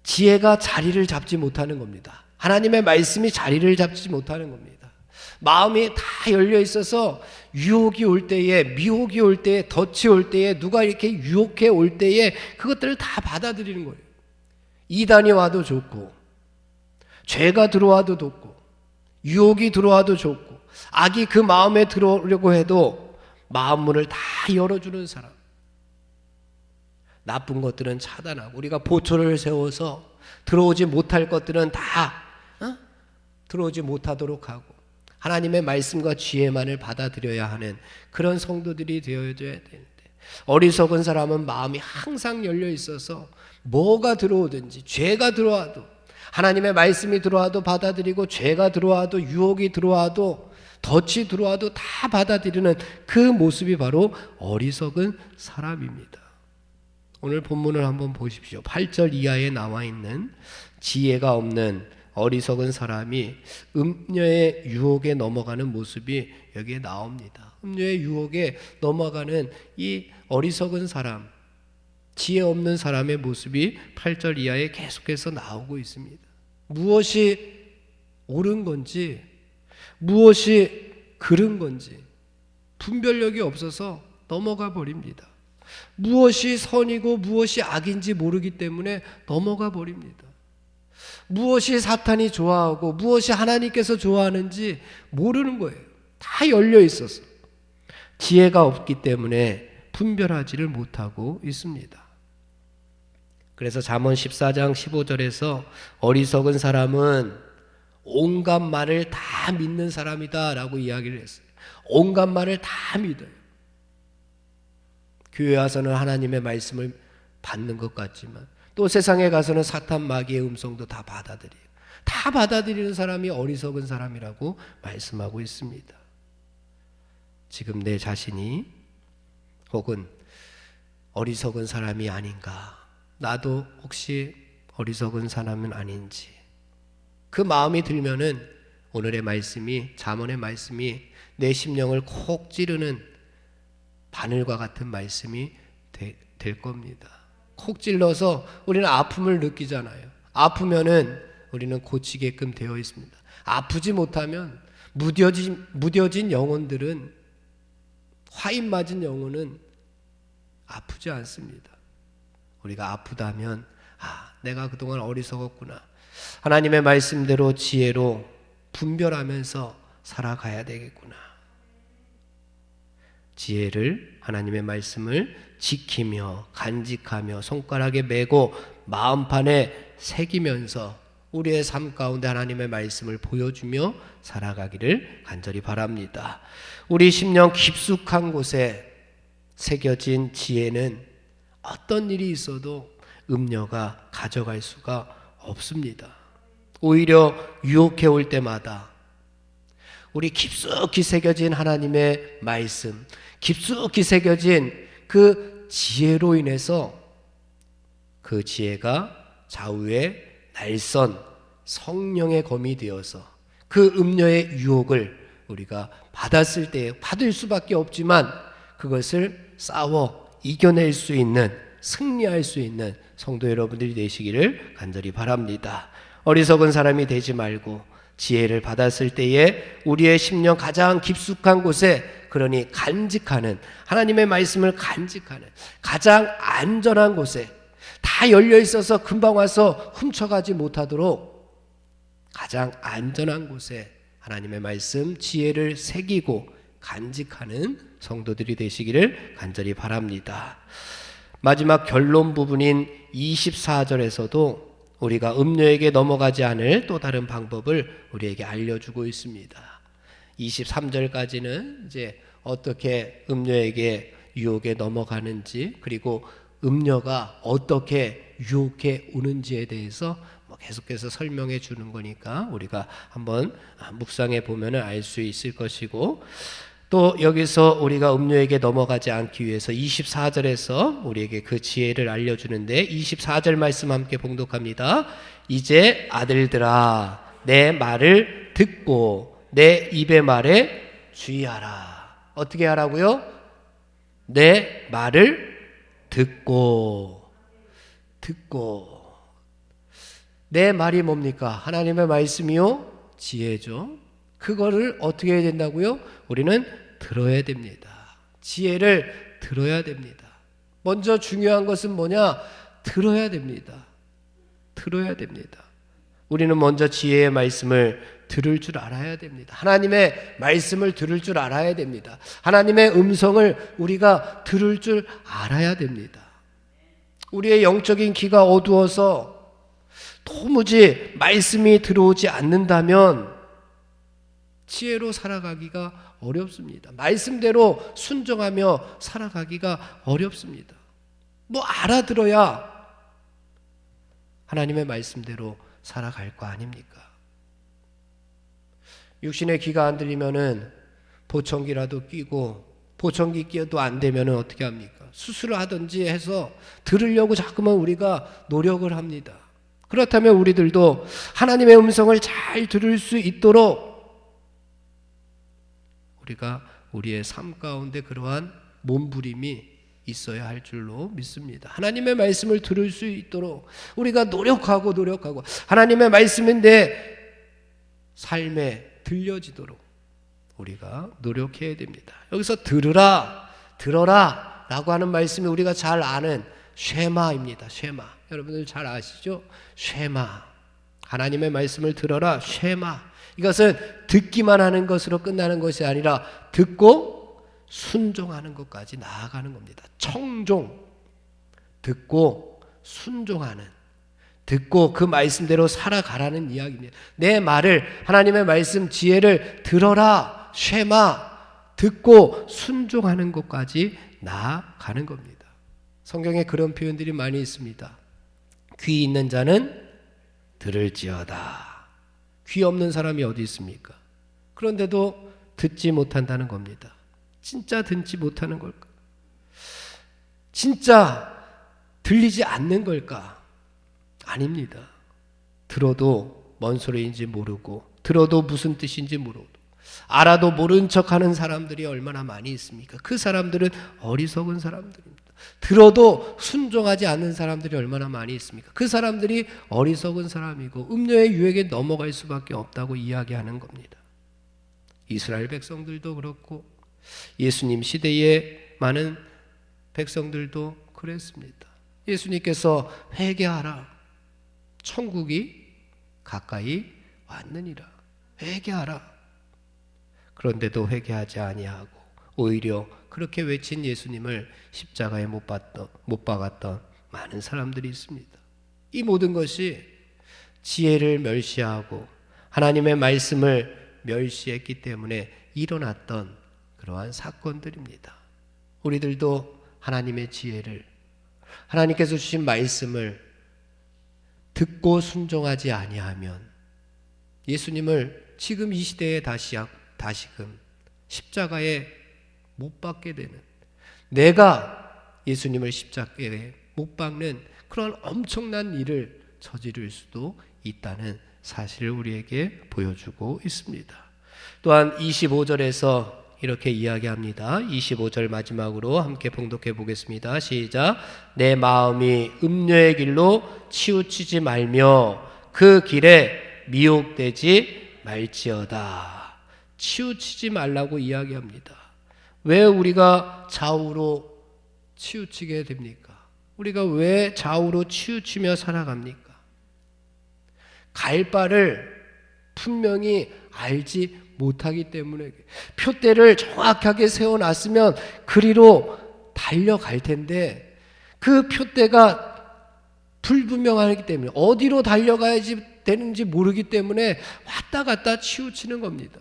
B: 지혜가 자리를 잡지 못하는 겁니다. 하나님의 말씀이 자리를 잡지 못하는 겁니다. 마음이 다 열려있어서 유혹이 올 때에, 미혹이 올 때에, 덫이 올 때에, 누가 이렇게 유혹해 올 때에 그것들을 다 받아들이는 거예요. 이단이 와도 좋고, 죄가 들어와도 좋고, 유혹이 들어와도 좋고, 악이 그 마음에 들어오려고 해도 마음 문을 다 열어주는 사람. 나쁜 것들은 차단하고, 우리가 보초를 세워서 들어오지 못할 것들은 다 들어오지 못하도록 하고, 하나님의 말씀과 지혜만을 받아들여야 하는 그런 성도들이 되어줘야 되는데, 어리석은 사람은 마음이 항상 열려 있어서 뭐가 들어오든지, 죄가 들어와도, 하나님의 말씀이 들어와도 받아들이고, 죄가 들어와도, 유혹이 들어와도, 덫이 들어와도 다 받아들이는 그 모습이 바로 어리석은 사람입니다. 오늘 본문을 한번 보십시오. 8절 이하에 나와 있는 지혜가 없는 어리석은 사람이 음녀의 유혹에 넘어가는 모습이 여기에 나옵니다. 음녀의 유혹에 넘어가는 이 어리석은 사람, 지혜 없는 사람의 모습이 8절 이하에 계속해서 나오고 있습니다. 무엇이 옳은 건지, 무엇이 그른 건지 분별력이 없어서 넘어가 버립니다. 무엇이 선이고 무엇이 악인지 모르기 때문에 넘어가 버립니다. 무엇이 사탄이 좋아하고 무엇이 하나님께서 좋아하는지 모르는 거예요. 다 열려 있어서 지혜가 없기 때문에 분별하지를 못하고 있습니다. 그래서 잠언 14장 15절에서 어리석은 사람은 온갖 말을 다 믿는 사람이다 라고 이야기를 했어요. 온갖 말을 다 믿어요. 교회 와서는 하나님의 말씀을 받는 것 같지만 또 세상에 가서는 사탄 마귀의 음성도 다 받아들여요. 다 받아들이는 사람이 어리석은 사람이라고 말씀하고 있습니다. 지금 내 자신이 혹은 어리석은 사람이 아닌가, 나도 혹시 어리석은 사람은 아닌지 그 마음이 들면은 오늘의 말씀이, 잠언의 말씀이 내 심령을 콕 찌르는 바늘과 같은 말씀이 될 겁니다. 콕 찔러서 우리는 아픔을 느끼잖아요. 아프면은 우리는 고치게끔 되어 있습니다. 아프지 못하면 무뎌진 영혼들은, 화인 맞은 영혼은 아프지 않습니다. 우리가 아프다면 내가 그동안 어리석었구나, 하나님의 말씀대로 지혜로 분별하면서 살아가야 되겠구나. 지혜를, 하나님의 말씀을 지키며 간직하며 손가락에 메고 마음판에 새기면서 우리의 삶 가운데 하나님의 말씀을 보여주며 살아가기를 간절히 바랍니다. 우리 심령 깊숙한 곳에 새겨진 지혜는 어떤 일이 있어도 음녀가 가져갈 수가 없습니다. 오히려 유혹해 올 때마다 우리 깊숙이 새겨진 하나님의 말씀, 깊숙이 새겨진 그 지혜로 인해서 그 지혜가 좌우에 날선 성령의 검이 되어서 그 음녀의 유혹을 우리가 받았을 때, 받을 수밖에 없지만 그것을 싸워 이겨낼 수 있는, 승리할 수 있는 성도 여러분들이 되시기를 간절히 바랍니다. 어리석은 사람이 되지 말고 지혜를 받았을 때에 우리의 심령 가장 깊숙한 곳에, 그러니 간직하는, 하나님의 말씀을 간직하는 가장 안전한 곳에, 다 열려 있어서 금방 와서 훔쳐가지 못하도록 가장 안전한 곳에 하나님의 말씀, 지혜를 새기고 간직하는 성도들이 되시기를 간절히 바랍니다. 마지막 결론 부분인 24절에서도 우리가 음녀에게 넘어가지 않을 또 다른 방법을 우리에게 알려주고 있습니다. 23절까지는 이제 어떻게 음녀에게 유혹에 넘어가는지, 그리고 음녀가 어떻게 유혹해 오는지에 대해서 계속해서 설명해 주는 거니까 우리가 한번 묵상해 보면 알 수 있을 것이고, 또 여기서 우리가 음료에게 넘어가지 않기 위해서 24절에서 우리에게 그 지혜를 알려주는데 24절 말씀 함께 봉독합니다. 이제 아들들아 내 말을 듣고 내 입의 말에 주의하라. 어떻게 하라고요? 내 말을 듣고 내 말이 뭡니까? 하나님의 말씀이요? 지혜죠. 그거를 어떻게 해야 된다고요? 우리는 들어야 됩니다. 지혜를 들어야 됩니다. 먼저 중요한 것은 뭐냐? 들어야 됩니다. 우리는 먼저 지혜의 말씀을 들을 줄 알아야 됩니다. 하나님의 말씀을 들을 줄 알아야 됩니다. 하나님의 음성을 우리가 들을 줄 알아야 됩니다. 우리의 영적인 귀가 어두워서 도무지 말씀이 들어오지 않는다면 지혜로 살아가기가 어렵습니다. 말씀대로 순종하며 살아가기가 어렵습니다. 뭐 알아들어야 하나님의 말씀대로 살아갈 거 아닙니까? 육신의 귀가 안 들리면은 보청기라도 끼고 보청기 끼어도 안 되면은 어떻게 합니까? 수술을 하든지 해서 들으려고 자꾸만 우리가 노력을 합니다. 그렇다면 우리들도 하나님의 음성을 잘 들을 수 있도록 우리가 우리의 삶 가운데 그러한 몸부림이 있어야 할 줄로 믿습니다. 하나님의 말씀을 들을 수 있도록 우리가 노력하고 하나님의 말씀인데 삶에 들려지도록 우리가 노력해야 됩니다. 여기서 들어라 라고 하는 말씀이 우리가 잘 아는 쉐마입니다. 쉐마. 여러분들 잘 아시죠? 쉐마. 하나님의 말씀을 들어라. 쉐마. 이것은 듣기만 하는 것으로 끝나는 것이 아니라 듣고 순종하는 것까지 나아가는 겁니다. 청종. 듣고 순종하는, 듣고 그 말씀대로 살아가라는 이야기입니다. 내 말을, 하나님의 말씀 지혜를 들어라. 쉐마. 듣고 순종하는 것까지 나아가는 겁니다. 성경에 그런 표현들이 많이 있습니다. 귀 있는 자는 들을지어다. 귀 없는 사람이 어디 있습니까? 그런데도 듣지 못한다는 겁니다. 진짜 듣지 못하는 걸까? 진짜 들리지 않는 걸까? 아닙니다. 들어도 뭔 소리인지 모르고, 들어도 무슨 뜻인지 모르고, 알아도 모른 척하는 사람들이 얼마나 많이 있습니까? 그 사람들은 어리석은 사람들입니다. 들어도 순종하지 않는 사람들이 얼마나 많이 있습니까? 그 사람들이 어리석은 사람이고 음료의 유혹에 넘어갈 수밖에 없다고 이야기하는 겁니다. 이스라엘 백성들도 그렇고 예수님 시대의 많은 백성들도 그랬습니다. 예수님께서 회개하라. 천국이 가까이 왔느니라. 회개하라. 그런데도 회개하지 아니하고 오히려 그렇게 외친 예수님을 십자가에 못 박았던 많은 사람들이 있습니다. 이 모든 것이 지혜를 멸시하고 하나님의 말씀을 멸시했기 때문에 일어났던 그러한 사건들입니다. 우리들도 하나님의 지혜를, 하나님께서 주신 말씀을 듣고 순종하지 아니하면 예수님을 지금 이 시대에 다시금 십자가에 못 박게 되는, 내가 예수님을 십자가에 못 박는 그런 엄청난 일을 저지를 수도 있다는 사실을 우리에게 보여주고 있습니다. 또한 25절에서 이렇게 이야기합니다. 25절 마지막으로 함께 봉독해 보겠습니다. 시작. 내 마음이 음료의 길로 치우치지 말며 그 길에 미혹되지 말지어다. 치우치지 말라고 이야기합니다. 왜 우리가 좌우로 치우치게 됩니까? 우리가 왜 좌우로 치우치며 살아갑니까? 갈 바를 분명히 알지 못하기 때문에, 표대를 정확하게 세워놨으면 그리로 달려갈 텐데 그 표대가 불분명하기 때문에, 어디로 달려가야지 되는지 모르기 때문에 왔다 갔다 치우치는 겁니다.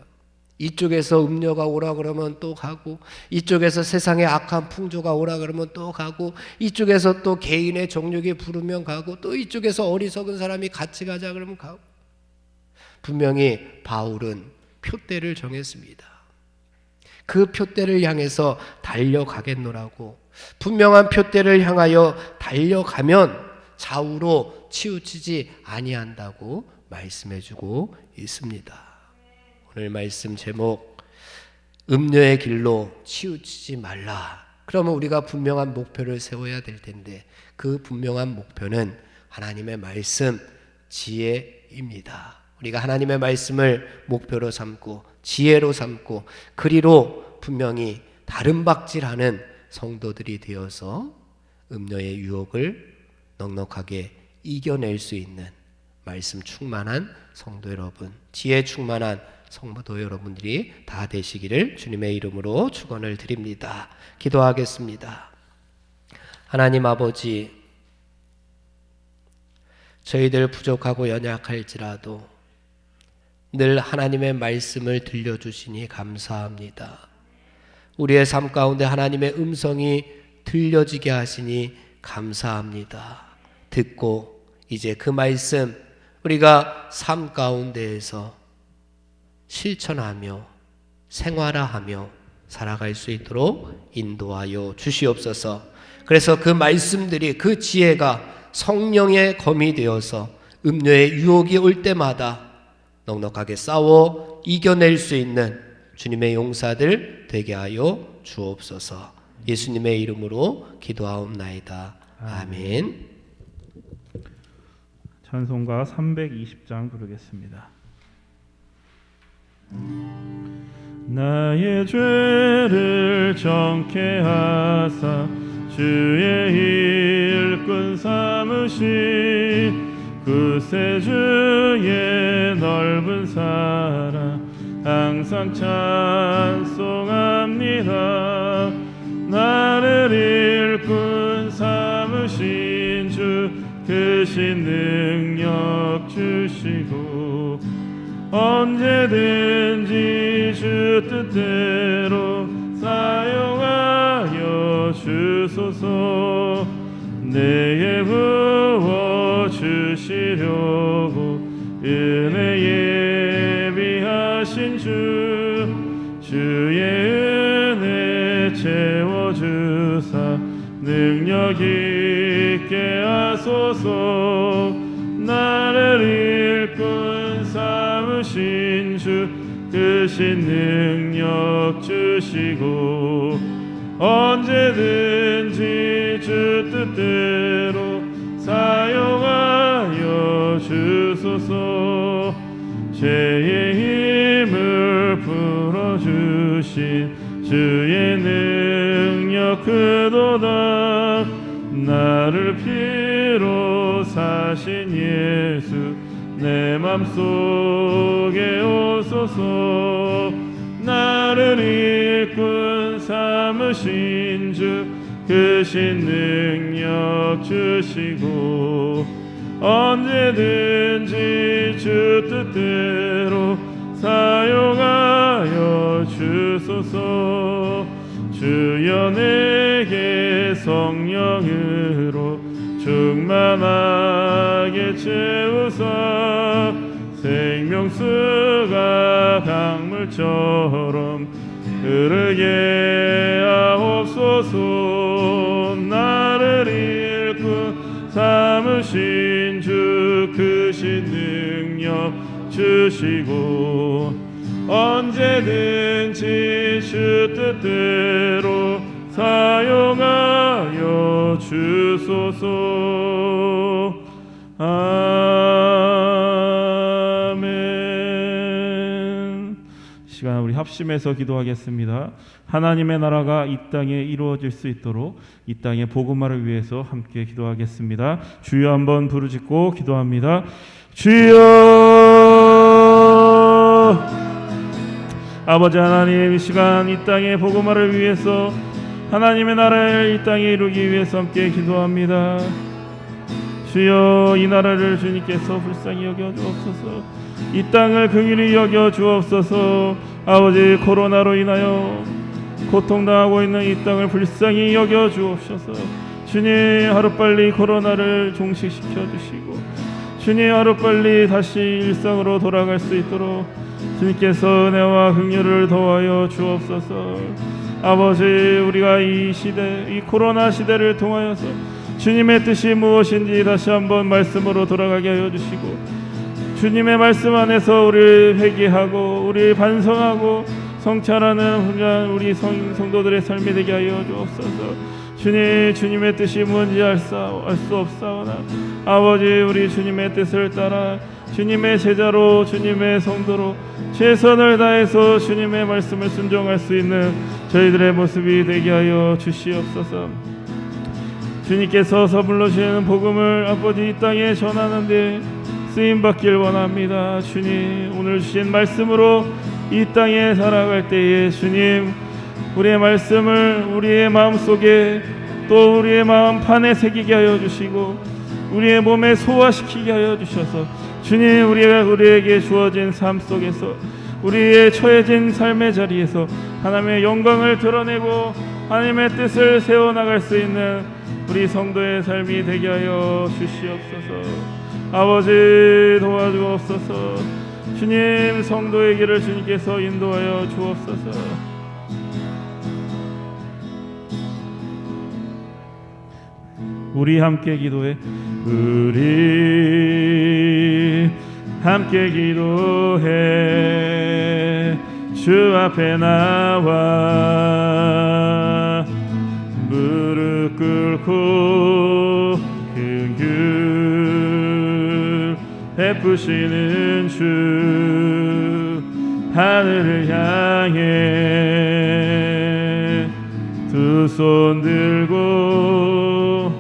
B: 이쪽에서 음료가 오라 그러면 또 가고, 이쪽에서 세상의 악한 풍조가 오라 그러면 또 가고, 이쪽에서 또 개인의 정욕이 부르면 가고, 또 이쪽에서 어리석은 사람이 같이 가자 그러면 가고. 분명히 바울은 표대를 정했습니다. 그 표대를 향해서 달려가겠노라고. 분명한 표대를 향하여 달려가면 좌우로 치우치지 아니한다고 말씀해주고 있습니다. 오늘 말씀 제목, 음녀의 길로 치우치지 말라. 그러면 우리가 분명한 목표를 세워야 될 텐데, 그 분명한 목표는 하나님의 말씀, 지혜입니다. 우리가 하나님의 말씀을 목표로 삼고 지혜로 삼고 그리로 분명히 다름박질하는 성도들이 되어서 음녀의 유혹을 넉넉하게 이겨낼 수 있는 말씀 충만한 성도 여러분, 지혜 충만한 성도 여러분들이 다 되시기를 주님의 이름으로 축원을 드립니다. 기도하겠습니다. 하나님 아버지, 저희들 부족하고 연약할지라도 늘 하나님의 말씀을 들려주시니 감사합니다. 우리의 삶 가운데 하나님의 음성이 들려지게 하시니 감사합니다. 듣고 이제 그 말씀 우리가 삶 가운데에서 실천하며 생활화하며 살아갈 수 있도록 인도하여 주시옵소서. 그래서 그 말씀들이, 그 지혜가 성령의 검이 되어서 음료의 유혹이 올 때마다 넉넉하게 싸워 이겨낼 수 있는 주님의 용사들 되게 하여 주옵소서. 예수님의 이름으로 기도하옵나이다. 아멘.
A: 찬송가 320장 부르겠습니다. 나의 죄를 정케 하사 주의 일꾼 삼으신 그새 주의 넓은 사랑 항상 찬송합니다. 나를 일꾼 삼으신 주 크신 능력 주시고 언제든지 주 뜻대로 사용하여 주소서. 내게 부어 주시려고 은혜 예비하신 주의 은혜 채워주사 능력 있게 하소서. 나를 일꾼 삼으신 주 크신 능력 주시고 언제든지 주 뜻대로 사용하여 주소서. 죄의 힘을 풀어주신 주의 능력 크도다. 나를 피로 사신 예수 내 맘속에 오소서. 나를 일꾼 삼으신 주 크신 능력 주시고 언제든지 주 뜻대로 사용하여 주소서. 주여 내게 성령으로 충만하게 채우사 생명수가 강물처럼 흐르게 하옵소서. 나를 일꾼 삼으신 주 크신 능력 주시고 언제든지 주 뜻대로 사용하여 주소서. 아멘. 시간 우리 합심해서 기도하겠습니다. 하나님의 나라가 이 땅에 이루어질 수 있도록 이 땅의 복음화를 위해서 함께 기도하겠습니다. 주여 한번 부르짖고 기도합니다. 주여, 아버지 하나님, 이 시간 이 땅의 복음화를 위해서 하나님의 나라를 이 땅에 이루기 위해서 함께 기도합니다. 주여, 이 나라를 주님께서 불쌍히 여겨 주옵소서. 이 땅을 긍휼히 여겨 주옵소서. 아버지, 코로나로 인하여 고통당하고 있는 이 땅을 불쌍히 여겨 주옵소서. 주님, 하루빨리 코로나를 종식시켜 주시고 주님, 하루빨리 다시 일상으로 돌아갈 수 있도록 주님께서 은혜와 긍휼을 더하여 주옵소서. 아버지, 우리가 이 시대, 이 코로나 시대를 통하여서 주님의 뜻이 무엇인지 다시 한번 말씀으로 돌아가게 하여 주시고, 주님의 말씀 안에서 우리를 회개하고 우리를 반성하고 성찰하는 우리 성도들의 삶이 되게 하여 주옵소서. 주님, 주님의 뜻이 뭔지 알 수 없사오나 아버지, 우리 주님의 뜻을 따라 주님의 제자로, 주님의 성도로 최선을 다해서 주님의 말씀을 순종할 수 있는 저희들의 모습이 되게 하여 주시옵소서. 주님께서 선물로 주시는 복음을 아버지 이 땅에 전하는데 쓰임받길 원합니다. 주님, 오늘 주신 말씀으로 이 땅에 살아갈 때에 주님, 우리의 말씀을 우리의 마음속에 또 우리의 마음판에 새기게 하여 주시고 우리의 몸에 소화시키게 하여 주셔서 주님, 우리에게 주어진 삶 속에서 우리의 처해진 삶의 자리에서 하나님의 영광을 드러내고 하나님의 뜻을 세워나갈 수 있는 우리 성도의 삶이 되게 하여 주시옵소서. 아버지, 도와주옵소서. 주님, 성도의 길을 주님께서 인도하여 주옵소서. 우리 함께 기도해. 우리 함께 기도해. 주 앞에 나와 무릎 꿇고 긍휼 베푸시는 주 하늘을 향해 두 손 들고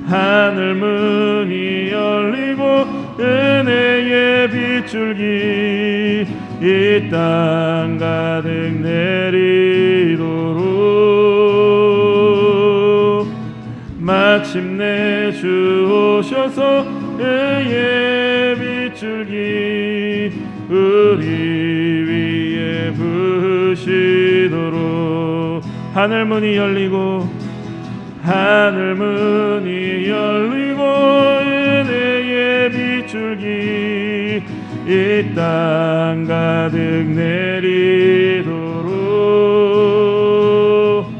A: 하늘 문이 열리고 은혜의 빗줄기 이 땅 가득 내리도록 마침내 주 오셔서 은혜의 빗줄기 우리 위에 부으시도록 하늘 문이 열리고 하늘 문이 열리고 은혜의 빗줄기 이 땅 가득 내리도록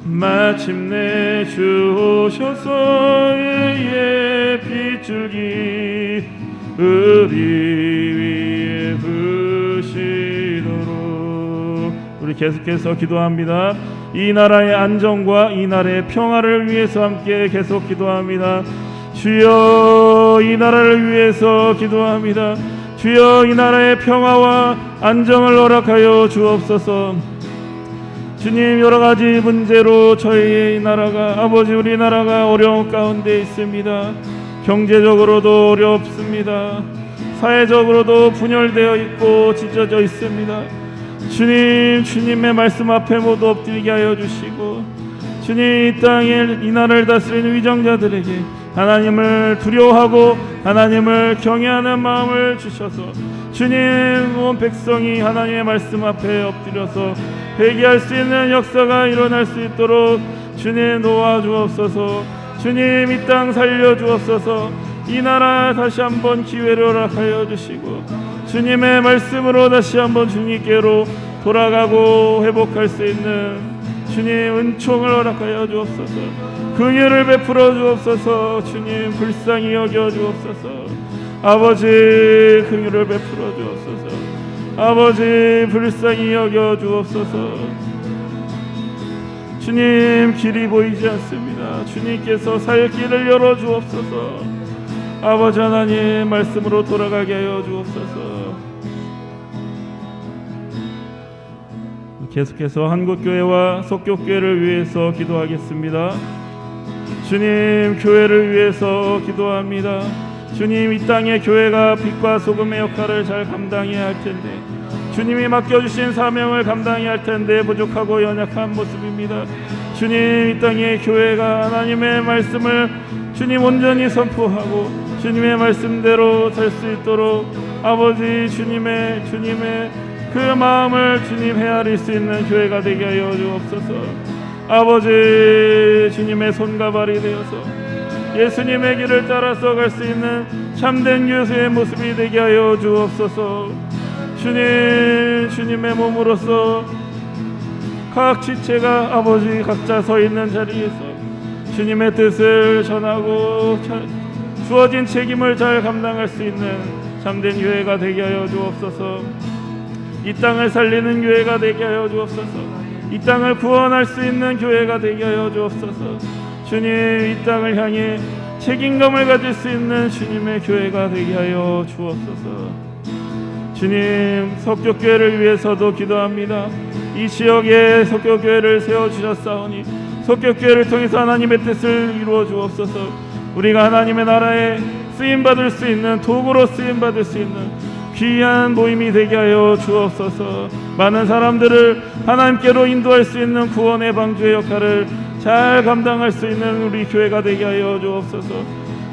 A: 마침내 주 오셔서 은혜의 빗줄기 우리 위에 부으시도록. 우리 계속해서 기도합니다. 이 나라의 안정과 이 나라의 평화를 위해서 함께 계속 기도합니다. 주여, 이 나라를 위해서 기도합니다. 주여, 이 나라의 평화와 안정을 허락하여 주옵소서. 주님, 여러 가지 문제로 저희의 이 나라가, 아버지, 우리나라가 어려운 가운데 있습니다. 경제적으로도 어렵습니다. 사회적으로도 분열되어 있고 찢어져 있습니다. 주님, 주님의 말씀 앞에 모두 엎드리게 하여 주시고, 주님, 이 땅에 이 나라를 다스리는 위정자들에게 하나님을 두려워하고 하나님을 경외하는 마음을 주셔서 주님, 온 백성이 하나님의 말씀 앞에 엎드려서 회개할 수 있는 역사가 일어날 수 있도록 주님 도와주옵소서. 주님, 이 땅 살려주옵소서. 이 나라 다시 한번 기회를 허락하여 주시고 주님의 말씀으로 다시 한번 주님께로 돌아가고 회복할 수 있는 주님 은총을 허락하여 주옵소서. 긍휼을 베풀어 주옵소서. 주님, 불쌍히 여겨 주옵소서. 아버지, 긍휼을 베풀어 주옵소서. 아버지, 불쌍히 여겨 주옵소서. 주님, 길이 보이지 않습니다. 주님께서 살 길을 열어 주옵소서. 아버지 하나님, 말씀으로 돌아가게 하여 주옵소서. 계속해서 한국교회와 속교교회를 위해서 기도하겠습니다. 주님, 교회를 위해서 기도합니다. 주님, 이 땅의 교회가 빛과 소금의 역할을 잘 감당해야 할 텐데 주님이 맡겨주신 사명을 감당해야 할 텐데 부족하고 연약한 모습입니다. 주님, 이 땅의 교회가 하나님의 말씀을 주님 온전히 선포하고 주님의 말씀대로 살 수 있도록 아버지, 주님의 그 마음을 주님 헤아릴 수 있는 교회가 되게 하여 주옵소서. 아버지, 주님의 손과 발이 되어서 예수님의 길을 따라서 갈 수 있는 참된 교수의 모습이 되게 하여 주옵소서. 주님의 몸으로서 각 지체가 아버지 각자 서 있는 자리에서 주님의 뜻을 전하고 주어진 책임을 잘 감당할 수 있는 참된 교회가 되게 하여 주옵소서. 이 땅을 살리는 교회가 되게 하여 주옵소서. 이 땅을 구원할 수 있는 교회가 되게 하여 주옵소서. 주님, 이 땅을 향해 책임감을 가질 수 있는 주님의 교회가 되게 하여 주옵소서. 주님, 석교교회를 위해서도 기도합니다. 이 지역에 석교교회를 세워주셨사오니 석교교회를 통해서 하나님의 뜻을 이루어 주옵소서. 우리가 하나님의 나라에 쓰임받을 수 있는 도구로 쓰임받을 수 있는 귀한 모임이 되게 하여 주옵소서. 많은 사람들을 하나님께로 인도할 수 있는 구원의 방주의 역할을 잘 감당할 수 있는 우리 교회가 되게 하여 주옵소서.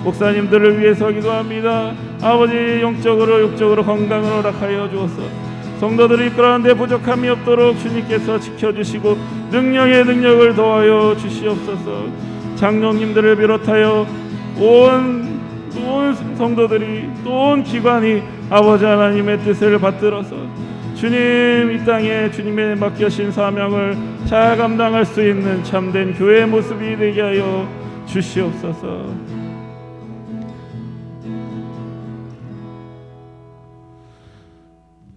A: 목사님들을 위해서 기도합니다. 아버지, 영적으로 육적으로 건강을 허락하여 주옵소서. 성도들을 이끌어가는데 부족함이 없도록 주님께서 지켜주시고 능력의 능력을 더하여 주시옵소서. 장로님들을 비롯하여 온 성도들이 또 온 기관이 아버지 하나님의 뜻을 받들어서 주님, 이 땅에 주님의 맡겨신 사명을 잘 감당할 수 있는 참된 교회의 모습이 되게 하여 주시옵소서.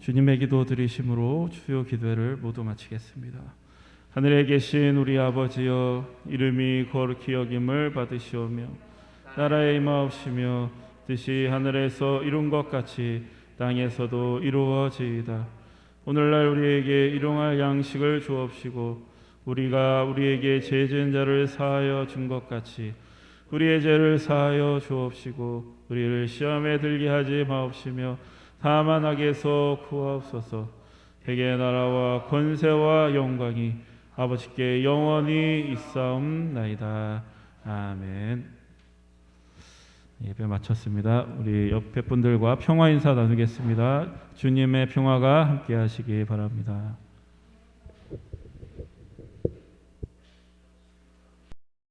A: 주님의 기도 드리심으로 주요 기도를 모두 마치겠습니다. 하늘에 계신 우리 아버지여, 이름이 거룩히 여김을 받으시오며 나라의 임하옵시며 뜻이 하늘에서 이룬 것 같이 땅에서도 이루어지이다. 오늘날 우리에게 일용할 양식을 주옵시고 우리가 우리에게 죄 지은 자를 사하여 준 것 같이 우리의 죄를 사하여 주옵시고 우리를 시험에 들게 하지 마옵시며 다만 악에서 구하옵소서. 회개의 나라와 권세와 영광이 아버지께 영원히 있사옵나이다. 아멘. 예배 마쳤습니다. 우리 옆에 분들과 평화 인사 나누겠습니다. 주님의 평화가 함께 하시기 바랍니다.